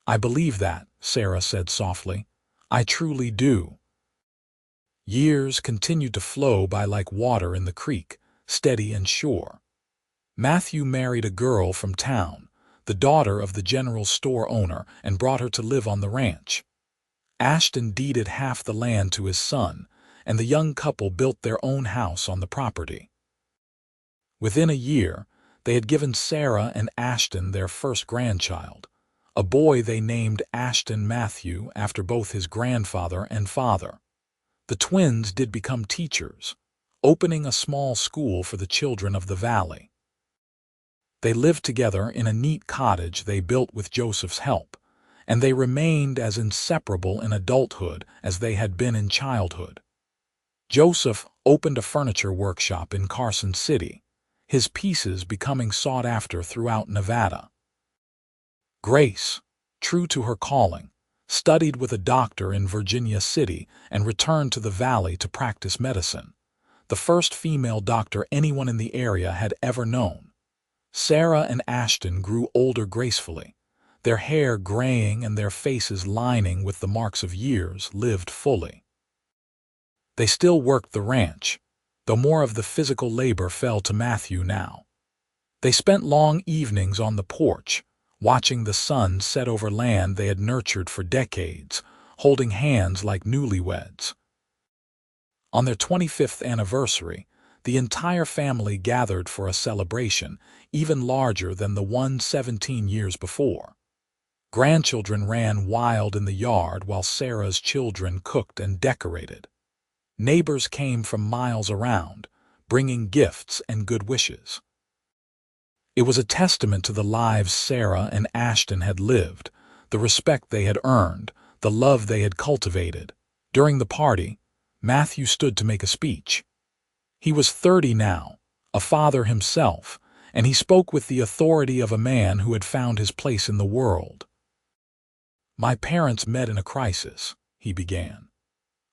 "I believe that," Sarah said softly. "I truly do." Years continued to flow by like water in the creek, steady and sure. Matthew married a girl from town, the daughter of the general store owner, and brought her to live on the ranch. Ashton deeded half the land to his son, and the young couple built their own house on the property. Within a year, they had given Sarah and Ashton their first grandchild, a boy they named Ashton Matthew after both his grandfather and father. The twins did become teachers, opening a small school for the children of the valley. They lived together in a neat cottage they built with Joseph's help, and they remained as inseparable in adulthood as they had been in childhood. Joseph opened a furniture workshop in Carson City, his pieces becoming sought after throughout Nevada. Grace, true to her calling, studied with a doctor in Virginia City and returned to the valley to practice medicine, the first female doctor anyone in the area had ever known. Sarah and Ashton grew older gracefully, their hair graying and their faces lining with the marks of years lived fully. They still worked the ranch, though more of the physical labor fell to Matthew now. They spent long evenings on the porch, watching the sun set over land they had nurtured for decades, holding hands like newlyweds. On their 25th anniversary, the entire family gathered for a celebration, even larger than the one 17 years before. Grandchildren ran wild in the yard while Sarah's children cooked and decorated. Neighbors came from miles around, bringing gifts and good wishes. It was a testament to the lives Sarah and Ashton had lived, the respect they had earned, the love they had cultivated. During the party, Matthew stood to make a speech. He was 30 now, a father himself, and he spoke with the authority of a man who had found his place in the world. "My parents met in a crisis," he began.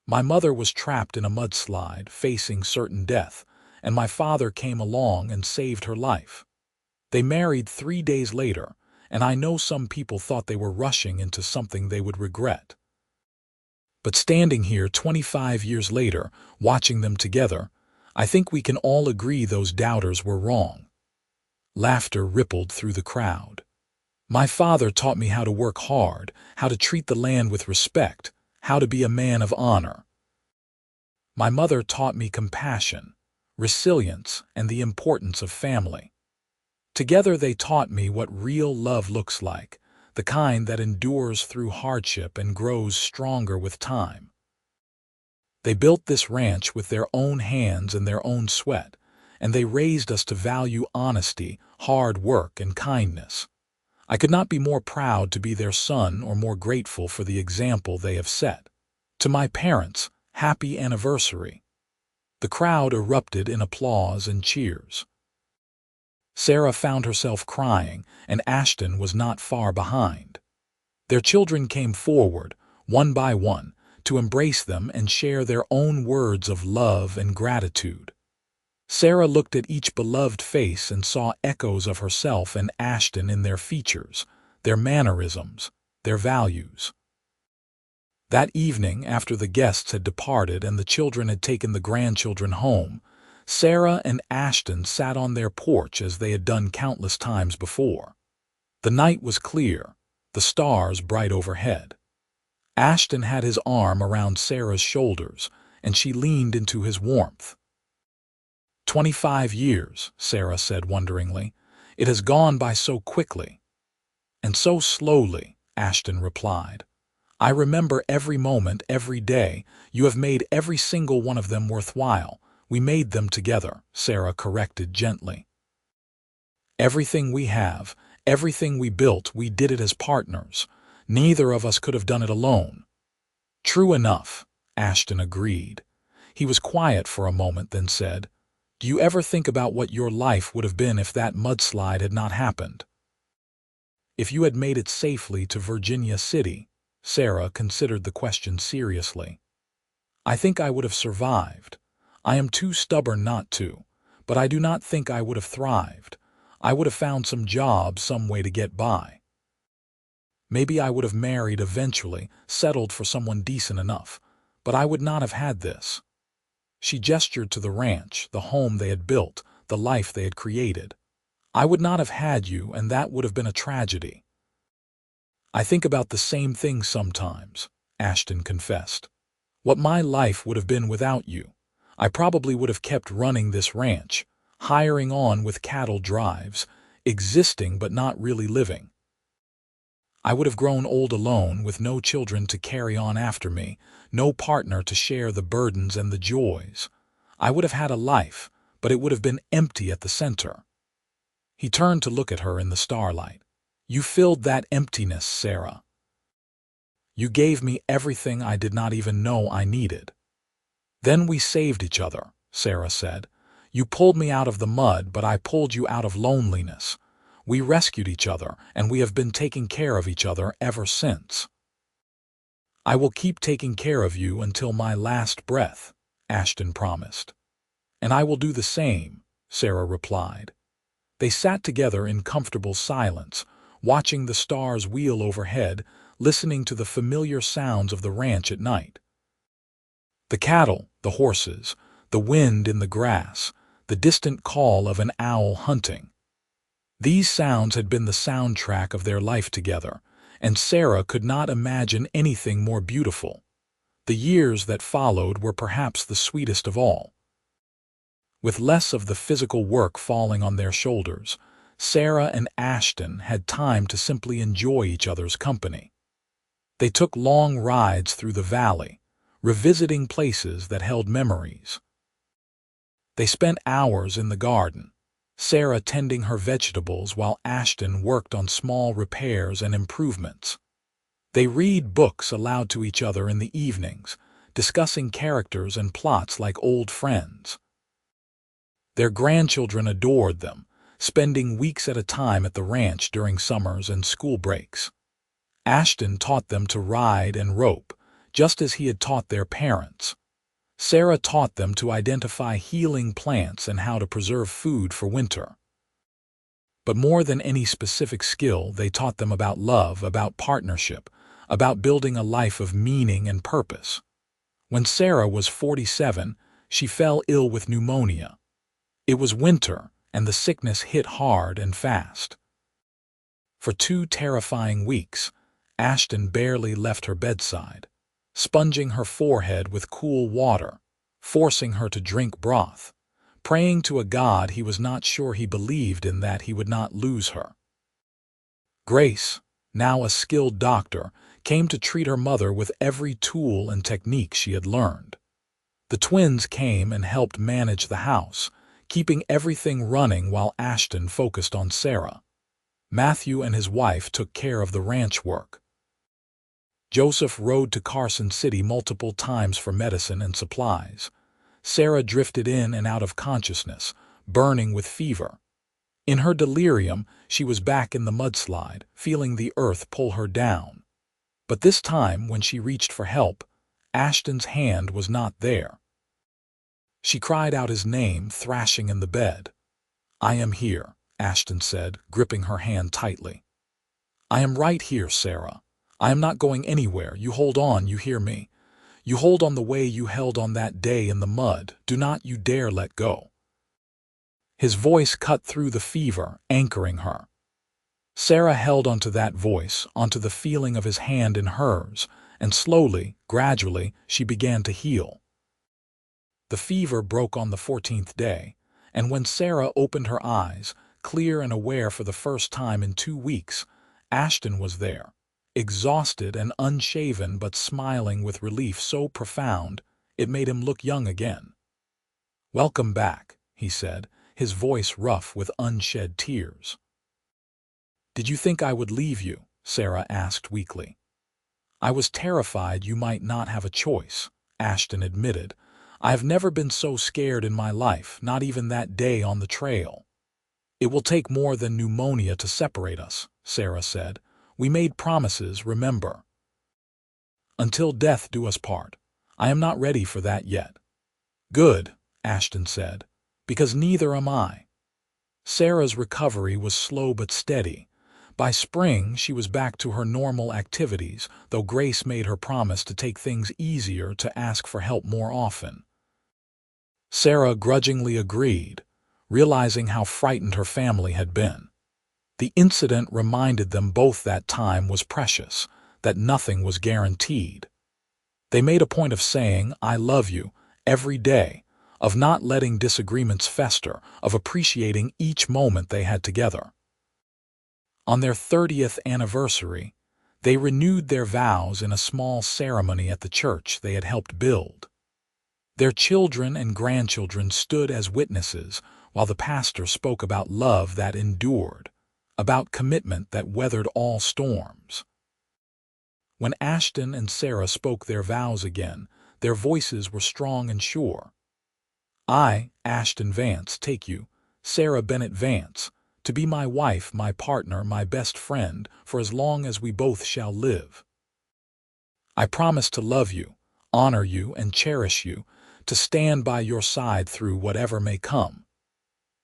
"My mother was trapped in a mudslide, facing certain death, and my father came along and saved her life. They married 3 days later, and I know some people thought they were rushing into something they would regret. But standing here 25 years later, watching them together, I think we can all agree those doubters were wrong." Laughter rippled through the crowd. "My father taught me how to work hard, how to treat the land with respect, how to be a man of honor. My mother taught me compassion, resilience, and the importance of family. Together they taught me what real love looks like, the kind that endures through hardship and grows stronger with time. They built this ranch with their own hands and their own sweat, and they raised us to value honesty, hard work, and kindness. I could not be more proud to be their son or more grateful for the example they have set. To my parents, happy anniversary." The crowd erupted in applause and cheers. Sarah found herself crying, and Ashton was not far behind. Their children came forward, one by one, to embrace them and share their own words of love and gratitude. Sarah looked at each beloved face and saw echoes of herself and Ashton in their features, their mannerisms, their values. That evening, after the guests had departed and the children had taken the grandchildren home, Sarah and Ashton sat on their porch as they had done countless times before. The night was clear, the stars bright overhead. Ashton had his arm around Sarah's shoulders, and she leaned into his warmth. 25 years, Sarah said wonderingly. It has gone by so quickly. And so slowly, Ashton replied. I remember every moment, every day. You have made every single one of them worthwhile. We made them together, Sarah corrected gently. Everything we have, everything we built, we did it as partners. Neither of us could have done it alone. True enough, Ashton agreed. He was quiet for a moment, then said, Do you ever think about what your life would have been if that mudslide had not happened? If you had made it safely to Virginia City? Sarah considered the question seriously. I think I would have survived. I am too stubborn not to, but I do not think I would have thrived. I would have found some job, some way to get by. Maybe I would have married eventually, settled for someone decent enough, but I would not have had this. She gestured to the ranch, the home they had built, the life they had created. I would not have had you, and that would have been a tragedy. I think about the same thing sometimes, Ashton confessed. What my life would have been without you. I probably would have kept running this ranch, hiring on with cattle drives, existing but not really living. I would have grown old alone with no children to carry on after me, no partner to share the burdens and the joys. I would have had a life, but it would have been empty at the center. He turned to look at her in the starlight. You filled that emptiness, Sarah. You gave me everything I did not even know I needed. Then we saved each other, Sarah said. You pulled me out of the mud, but I pulled you out of loneliness. We rescued each other, and we have been taking care of each other ever since. I will keep taking care of you until my last breath, Ashton promised. And I will do the same, Sarah replied. They sat together in comfortable silence, watching the stars wheel overhead, listening to the familiar sounds of the ranch at night. The cattle, the horses, the wind in the grass, the distant call of an owl hunting. These sounds had been the soundtrack of their life together, and Sarah could not imagine anything more beautiful. The years that followed were perhaps the sweetest of all. With less of the physical work falling on their shoulders, Sarah and Ashton had time to simply enjoy each other's company. They took long rides through the valley, revisiting places that held memories. They spent hours in the garden, Sarah tending her vegetables while Ashton worked on small repairs and improvements. They read books aloud to each other in the evenings, discussing characters and plots like old friends. Their grandchildren adored them, spending weeks at a time at the ranch during summers and school breaks. Ashton taught them to ride and rope, just as he had taught their parents. Sarah taught them to identify healing plants and how to preserve food for winter. But more than any specific skill, they taught them about love, about partnership, about building a life of meaning and purpose. When Sarah was 47, she fell ill with pneumonia. It was winter, and the sickness hit hard and fast. For 2 terrifying weeks, Ashton barely left her bedside, sponging her forehead with cool water, forcing her to drink broth, praying to a God he was not sure he believed in that he would not lose her. Grace, now a skilled doctor, came to treat her mother with every tool and technique she had learned. The twins came and helped manage the house, keeping everything running while Ashton focused on Sarah. Matthew and his wife took care of the ranch work. Joseph rode to Carson City multiple times for medicine and supplies. Sarah drifted in and out of consciousness, burning with fever. In her delirium, she was back in the mudslide, feeling the earth pull her down. But this time, when she reached for help, Ashton's hand was not there. She cried out his name, thrashing in the bed. "I am here," Ashton said, gripping her hand tightly. "I am right here, Sarah. I am not going anywhere. You hold on, you hear me? You hold on the way you held on that day in the mud. Do not you dare let go." His voice cut through the fever, anchoring her. Sarah held onto that voice, onto the feeling of his hand in hers, and slowly, gradually, she began to heal. The fever broke on the 14th day, and when Sarah opened her eyes, clear and aware for the first time in 2 weeks, Ashton was there, exhausted and unshaven but smiling with relief so profound it made him look young again. "Welcome back," he said, his voice rough with unshed tears. "Did you think I would leave you?" Sarah asked weakly. "I was terrified you might not have a choice," Ashton admitted. "I have never been so scared in my life, not even that day on the trail." "It will take more than pneumonia to separate us," Sarah said. "We made promises, remember. Until death do us part. I am not ready for that yet." "Good," Ashton said, "because neither am I." Sarah's recovery was slow but steady. By spring, she was back to her normal activities, though Grace made her promise to take things easier, to ask for help more often. Sarah grudgingly agreed, realizing how frightened her family had been. The incident reminded them both that time was precious, that nothing was guaranteed. They made a point of saying, "I love you," every day, of not letting disagreements fester, of appreciating each moment they had together. On their 30th anniversary, they renewed their vows in a small ceremony at the church they had helped build. Their children and grandchildren stood as witnesses while the pastor spoke about love that endured, about commitment that weathered all storms. When Ashton and Sarah spoke their vows again, their voices were strong and sure. "I, Ashton Vance, take you, Sarah Bennett Vance, to be my wife, my partner, my best friend, for as long as we both shall live. I promise to love you, honor you, and cherish you, to stand by your side through whatever may come."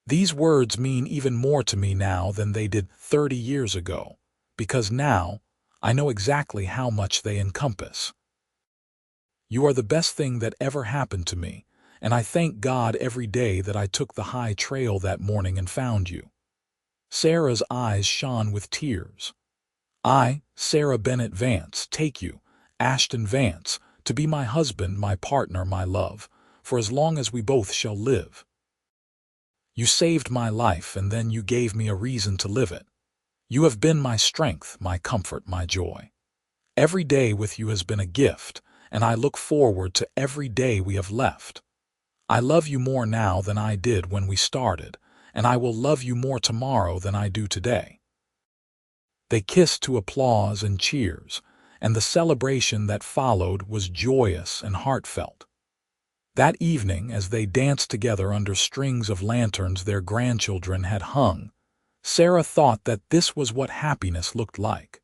These words mean even more to me now than they did 30 years ago, because now I know exactly how much they encompass. You are the best thing that ever happened to me, and I thank God every day that I took the high trail that morning and found you. Sarah's eyes shone with tears. "I, Sarah Bennett Vance, take you, Ashton Vance, to be my husband, my partner, my love, for as long as we both shall live. You saved my life, and then you gave me a reason to live it. You have been my strength, my comfort, my joy. Every day with you has been a gift, and I look forward to every day we have left. I love you more now than I did when we started, and I will love you more tomorrow than I do today." They kissed to applause and cheers, and the celebration that followed was joyous and heartfelt. That evening, as they danced together under strings of lanterns their grandchildren had hung, Sarah thought that this was what happiness looked like.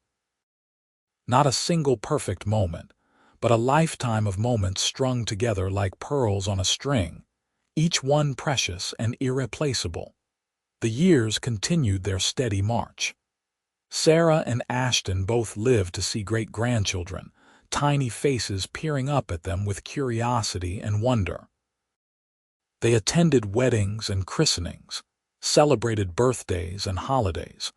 Not a single perfect moment, but a lifetime of moments strung together like pearls on a string, each one precious and irreplaceable. The years continued their steady march. Sarah and Ashton both lived to see great-grandchildren, tiny faces peering up at them with curiosity and wonder. They attended weddings and christenings, celebrated birthdays and holidays,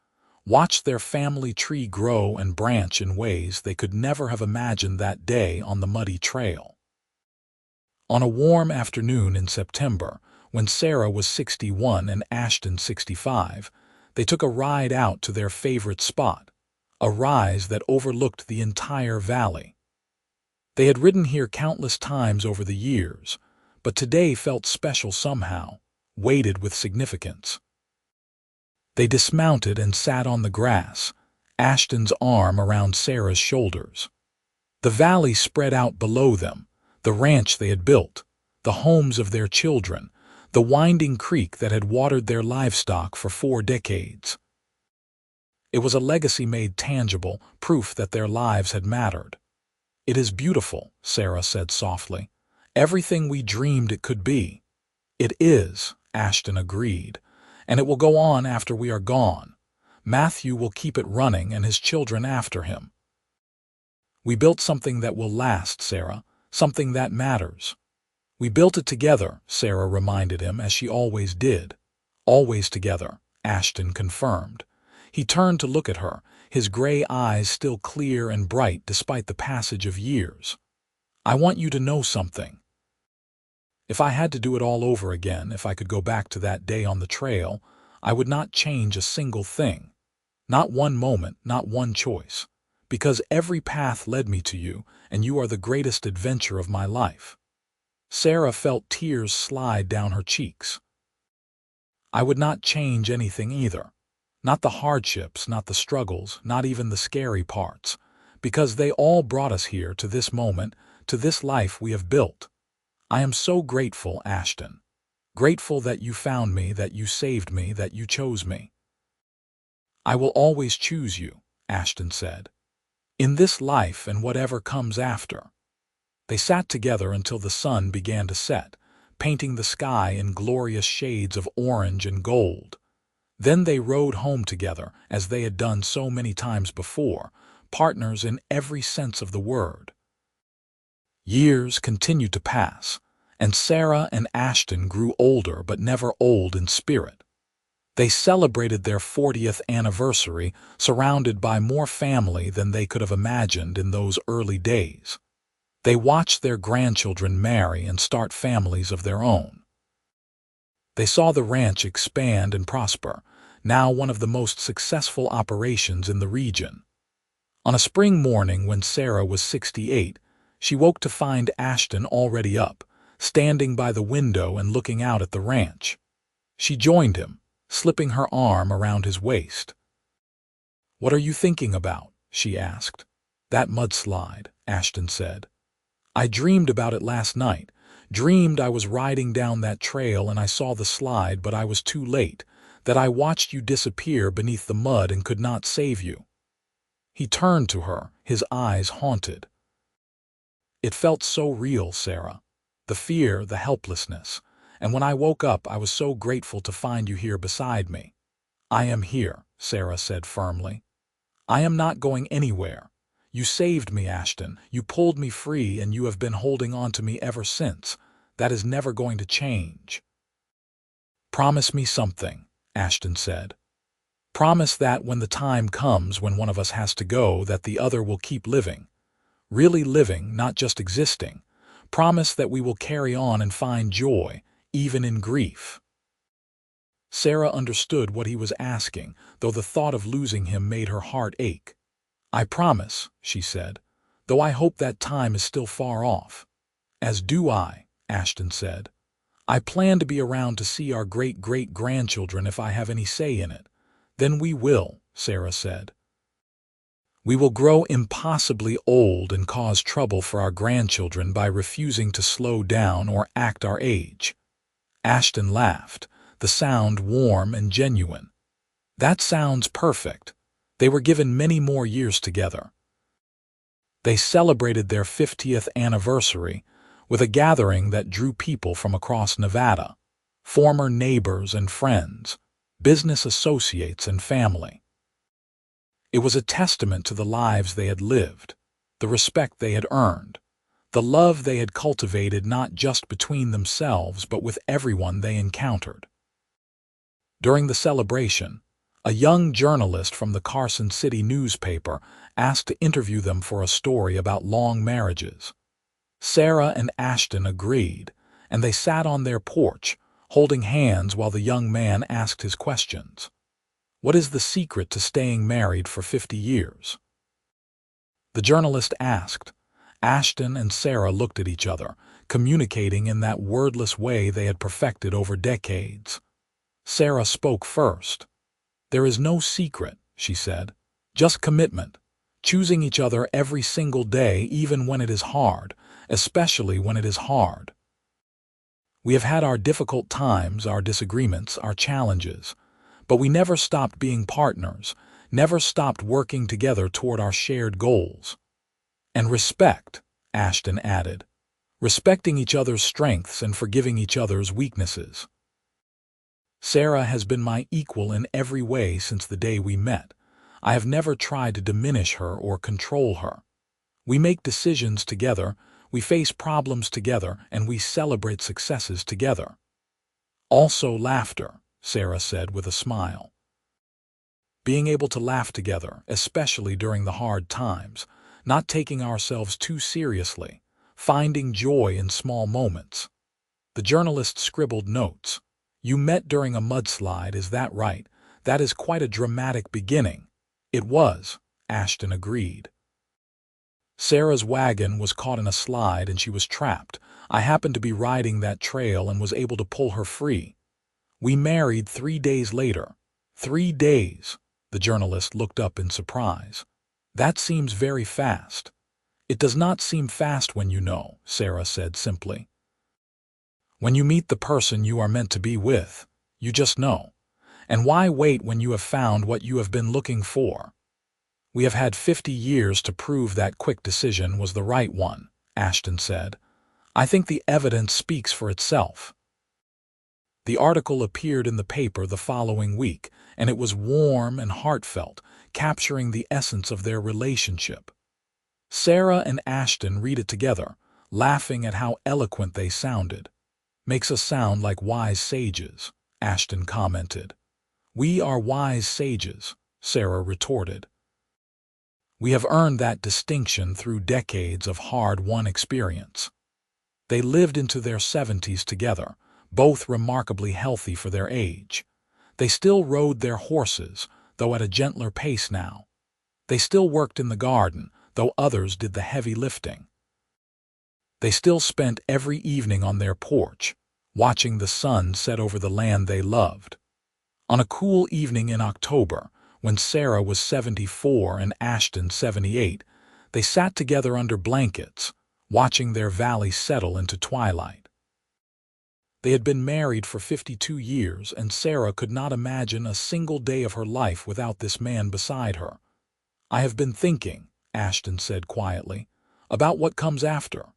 watched their family tree grow and branch in ways they could never have imagined that day on the muddy trail. On a warm afternoon in September, when Sarah was 61 and Ashton 65, they took a ride out to their favorite spot, a rise that overlooked the entire valley. They had ridden here countless times over the years, but today felt special somehow, weighted with significance. They dismounted and sat on the grass, Ashton's arm around Sarah's shoulders. The valley spread out below them, the ranch they had built, the homes of their children, the winding creek that had watered their livestock for 4 decades. It was a legacy made tangible, proof that their lives had mattered. "It is beautiful," Sarah said softly. "Everything we dreamed it could be." It is, Ashton agreed, and it will go on after we are gone. Matthew will keep it running and his children after him. We built something that will last, Sarah, something that matters. We built it together, Sarah reminded him, as she always did. Always together, Ashton confirmed. He turned to look at her, his gray eyes still clear and bright despite the passage of years. I want you to know something. If I had to do it all over again, if I could go back to that day on the trail, I would not change a single thing. Not one moment, not one choice. Because every path led me to you, and you are the greatest adventure of my life. Sarah felt tears slide down her cheeks. I would not change anything either. Not the hardships, not the struggles, not even the scary parts. Because they all brought us here to this moment, to this life we have built. I am so grateful, Ashton. Grateful that you found me, that you saved me, that you chose me. I will always choose you, Ashton said. In this life and whatever comes after. They sat together until the sun began to set, painting the sky in glorious shades of orange and gold. Then they rode home together, as they had done so many times before, partners in every sense of the word. Years continued to pass, and Sarah and Ashton grew older but never old in spirit. They celebrated their 40th anniversary, surrounded by more family than they could have imagined in those early days. They watched their grandchildren marry and start families of their own. They saw the ranch expand and prosper, now one of the most successful operations in the region. On a spring morning when Sarah was 68, she woke to find Ashton already up, standing by the window and looking out at the ranch. She joined him, slipping her arm around his waist. "What are you thinking about?" she asked. "That mudslide," Ashton said. "I dreamed about it last night. Dreamed I was riding down that trail and I saw the slide, but I was too late, that I watched you disappear beneath the mud and could not save you." He turned to her, his eyes haunted. "It felt so real, Sarah. The fear, the helplessness. And when I woke up, I was so grateful to find you here beside me." "I am here," Sarah said firmly. "I am not going anywhere. You saved me, Ashton. You pulled me free, and you have been holding on to me ever since. That is never going to change." "Promise me something," Ashton said. "Promise that when the time comes when one of us has to go, that the other will keep living. Really living, not just existing. Promise that we will carry on and find joy, even in grief." Sarah understood what he was asking, though the thought of losing him made her heart ache. "I promise," she said, "though I hope that time is still far off." "As do I," Ashton said. "I plan to be around to see our great-great-grandchildren if I have any say in it." "Then we will," Sarah said. "We will grow impossibly old and cause trouble for our grandchildren by refusing to slow down or act our age." Ashton laughed, the sound warm and genuine. "That sounds perfect." They were given many more years together. They celebrated their 50th anniversary with a gathering that drew people from across Nevada, former neighbors and friends, business associates and family. It was a testament to the lives they had lived, the respect they had earned, the love they had cultivated not just between themselves but with everyone they encountered. During the celebration, a young journalist from the Carson City newspaper asked to interview them for a story about long marriages. Sarah and Ashton agreed, and they sat on their porch, holding hands while the young man asked his questions. "What is the secret to staying married for 50 years?" The journalist asked. Ashton and Sarah looked at each other, communicating in that wordless way they had perfected over decades. Sarah spoke first. "There is no secret," she said. "Just commitment. Choosing each other every single day, even when it is hard, especially when it is hard. We have had our difficult times, our disagreements, our challenges, but we never stopped being partners, never stopped working together toward our shared goals." "And respect," Ashton added. respecting each other's strengths and forgiving each other's weaknesses. Sarah has been my equal in every way since the day we met. I have never tried to diminish her or control her. We make decisions together, we face problems together, and we celebrate successes together. Also laughter, Sarah said with a smile. Being able to laugh together, especially during the hard times, not taking ourselves too seriously, finding joy in small moments. The journalist scribbled notes. You met during a mudslide, is that right? That is quite a dramatic beginning. It was, Ashton agreed. Sarah's wagon was caught in a slide and she was trapped. I happened to be riding that trail and was able to pull her free. We married 3 days later. 3 days. The journalist looked up in surprise. That seems very fast. It does not seem fast when you know, Sarah said simply. When you meet the person you are meant to be with, you just know. And why wait when you have found what you have been looking for? We have had 50 years to prove that quick decision was the right one, Ashton said. I think the evidence speaks for itself. The article appeared in the paper the following week, and it was warm and heartfelt, capturing the essence of their relationship. Sarah and Ashton read it together, laughing at how eloquent they sounded. Makes us sound like wise sages, Ashton commented. We are wise sages, Sarah retorted. We have earned that distinction through decades of hard-won experience. They lived into their 70s together, both remarkably healthy for their age. They still rode their horses, though at a gentler pace now. They still worked in the garden, though others did the heavy lifting. They still spent every evening on their porch, watching the sun set over the land they loved. On a cool evening in October, when Sarah was 74 and Ashton 78, they sat together under blankets, watching their valley settle into twilight. They had been married for 52 years, and Sarah could not imagine a single day of her life without this man beside her. I have been thinking, Ashton said quietly, about what comes after.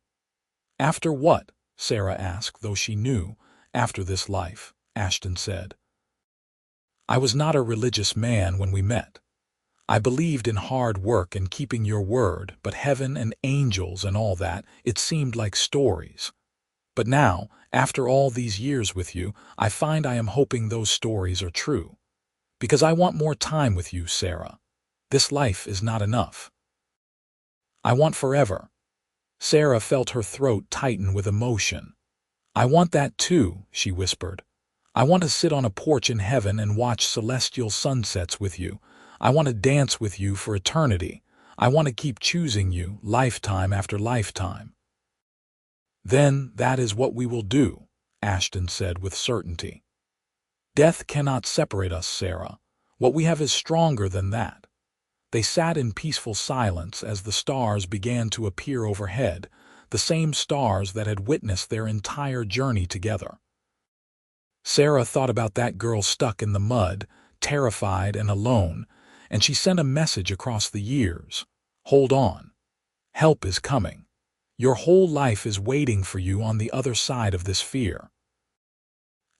After what? Sarah asked, though she knew. After this life, Ashton said. I was not a religious man when we met. I believed in hard work and keeping your word, but heaven and angels and all that, it seemed like stories. But now, after all these years with you, I find I am hoping those stories are true. Because I want more time with you, Sarah. This life is not enough. I want forever. Sarah felt her throat tighten with emotion. I want that too, she whispered. I want to sit on a porch in heaven and watch celestial sunsets with you. I want to dance with you for eternity. I want to keep choosing you, lifetime after lifetime. Then that is what we will do, Ashton said with certainty. Death cannot separate us, Sarah. What we have is stronger than that. They sat in peaceful silence as the stars began to appear overhead, the same stars that had witnessed their entire journey together. Sarah thought about that girl stuck in the mud, terrified and alone, and she sent a message across the years. Hold on. Help is coming. Your whole life is waiting for you on the other side of this fear.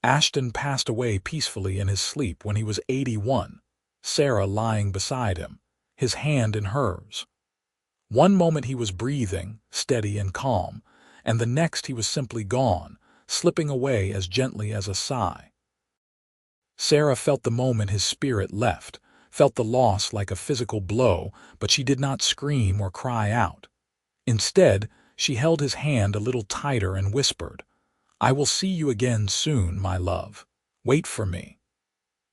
Ashton passed away peacefully in his sleep when he was 81, Sarah lying beside him, his hand in hers. One moment he was breathing, steady and calm, and the next he was simply gone, slipping away as gently as a sigh. Sarah felt the moment his spirit left, felt the loss like a physical blow, but she did not scream or cry out. Instead, she held his hand a little tighter and whispered, I will see you again soon, my love. Wait for me.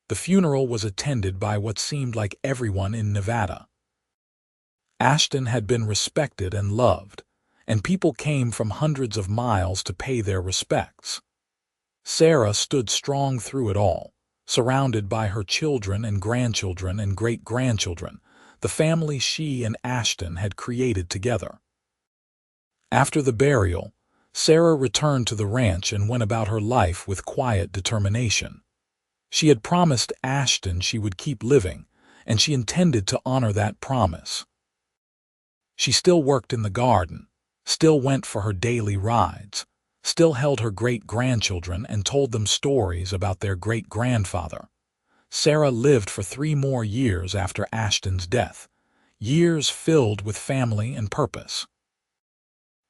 The funeral was attended by what seemed like everyone in Nevada. Ashton had been respected and loved, and people came from hundreds of miles to pay their respects. Sarah stood strong through it all, surrounded by her children and grandchildren and great-grandchildren, the family she and Ashton had created together. After the burial, Sarah returned to the ranch and went about her life with quiet determination. She had promised Ashton she would keep living, and she intended to honor that promise. She still worked in the garden, still went for her daily rides, still held her great-grandchildren and told them stories about their great-grandfather. Sarah lived for 3 more years after Ashton's death, years filled with family and purpose.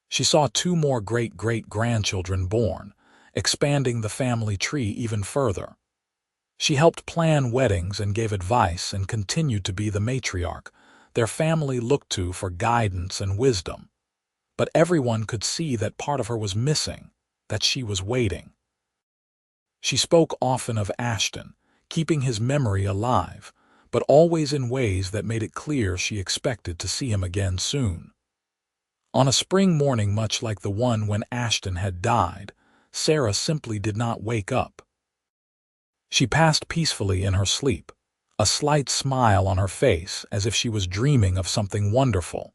She saw 2 more great-great-grandchildren born, expanding the family tree even further. She helped plan weddings and gave advice and continued to be the matriarch their family looked to for guidance and wisdom. But everyone could see that part of her was missing, that she was waiting. She spoke often of Ashton, keeping his memory alive, but always in ways that made it clear she expected to see him again soon. On a spring morning much like the one when Ashton had died, Sarah simply did not wake up. She passed peacefully in her sleep, a slight smile on her face as if she was dreaming of something wonderful.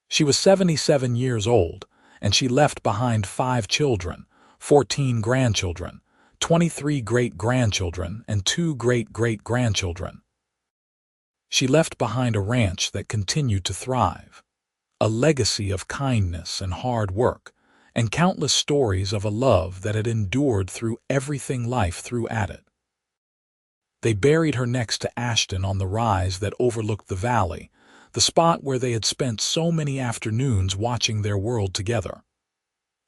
She was 77 years old, and she left behind 5 children, 14 grandchildren, 23 great-grandchildren, and 2 great-great-grandchildren. She left behind a ranch that continued to thrive, a legacy of kindness and hard work, and countless stories of a love that had endured through everything life threw at it. They buried her next to Ashton on the rise that overlooked the valley, the spot where they had spent so many afternoons watching their world together.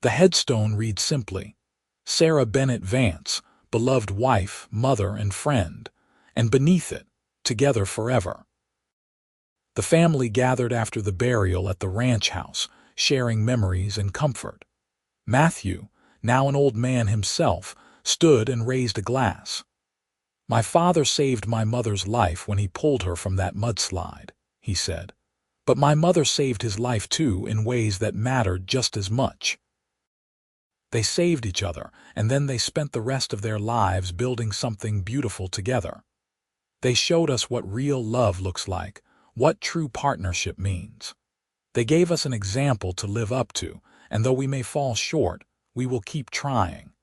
The headstone reads simply, Sarah Bennett Vance, beloved wife, mother, and friend, and beneath it, together forever. The family gathered after the burial at the ranch house, sharing memories and comfort. Matthew, now an old man himself, stood and raised a glass. "My father saved my mother's life when he pulled her from that mudslide," he said. "But my mother saved his life too in ways that mattered just as much." They saved each other, and then they spent the rest of their lives building something beautiful together. They showed us what real love looks like, what true partnership means. They gave us an example to live up to, and though we may fall short, we will keep trying.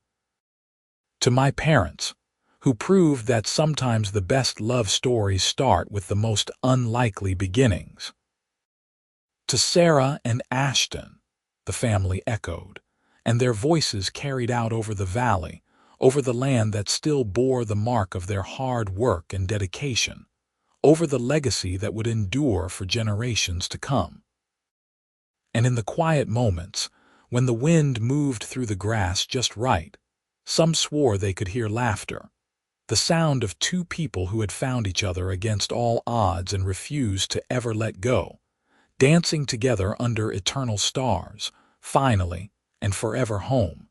To my parents, who proved that sometimes the best love stories start with the most unlikely beginnings. To Sarah and Ashton, the family echoed, and their voices carried out over the valley, over the land that still bore the mark of their hard work and dedication, over the legacy that would endure for generations to come. And in the quiet moments, when the wind moved through the grass just right, some swore they could hear laughter, the sound of 2 people who had found each other against all odds and refused to ever let go, dancing together under eternal stars, finally and forever home.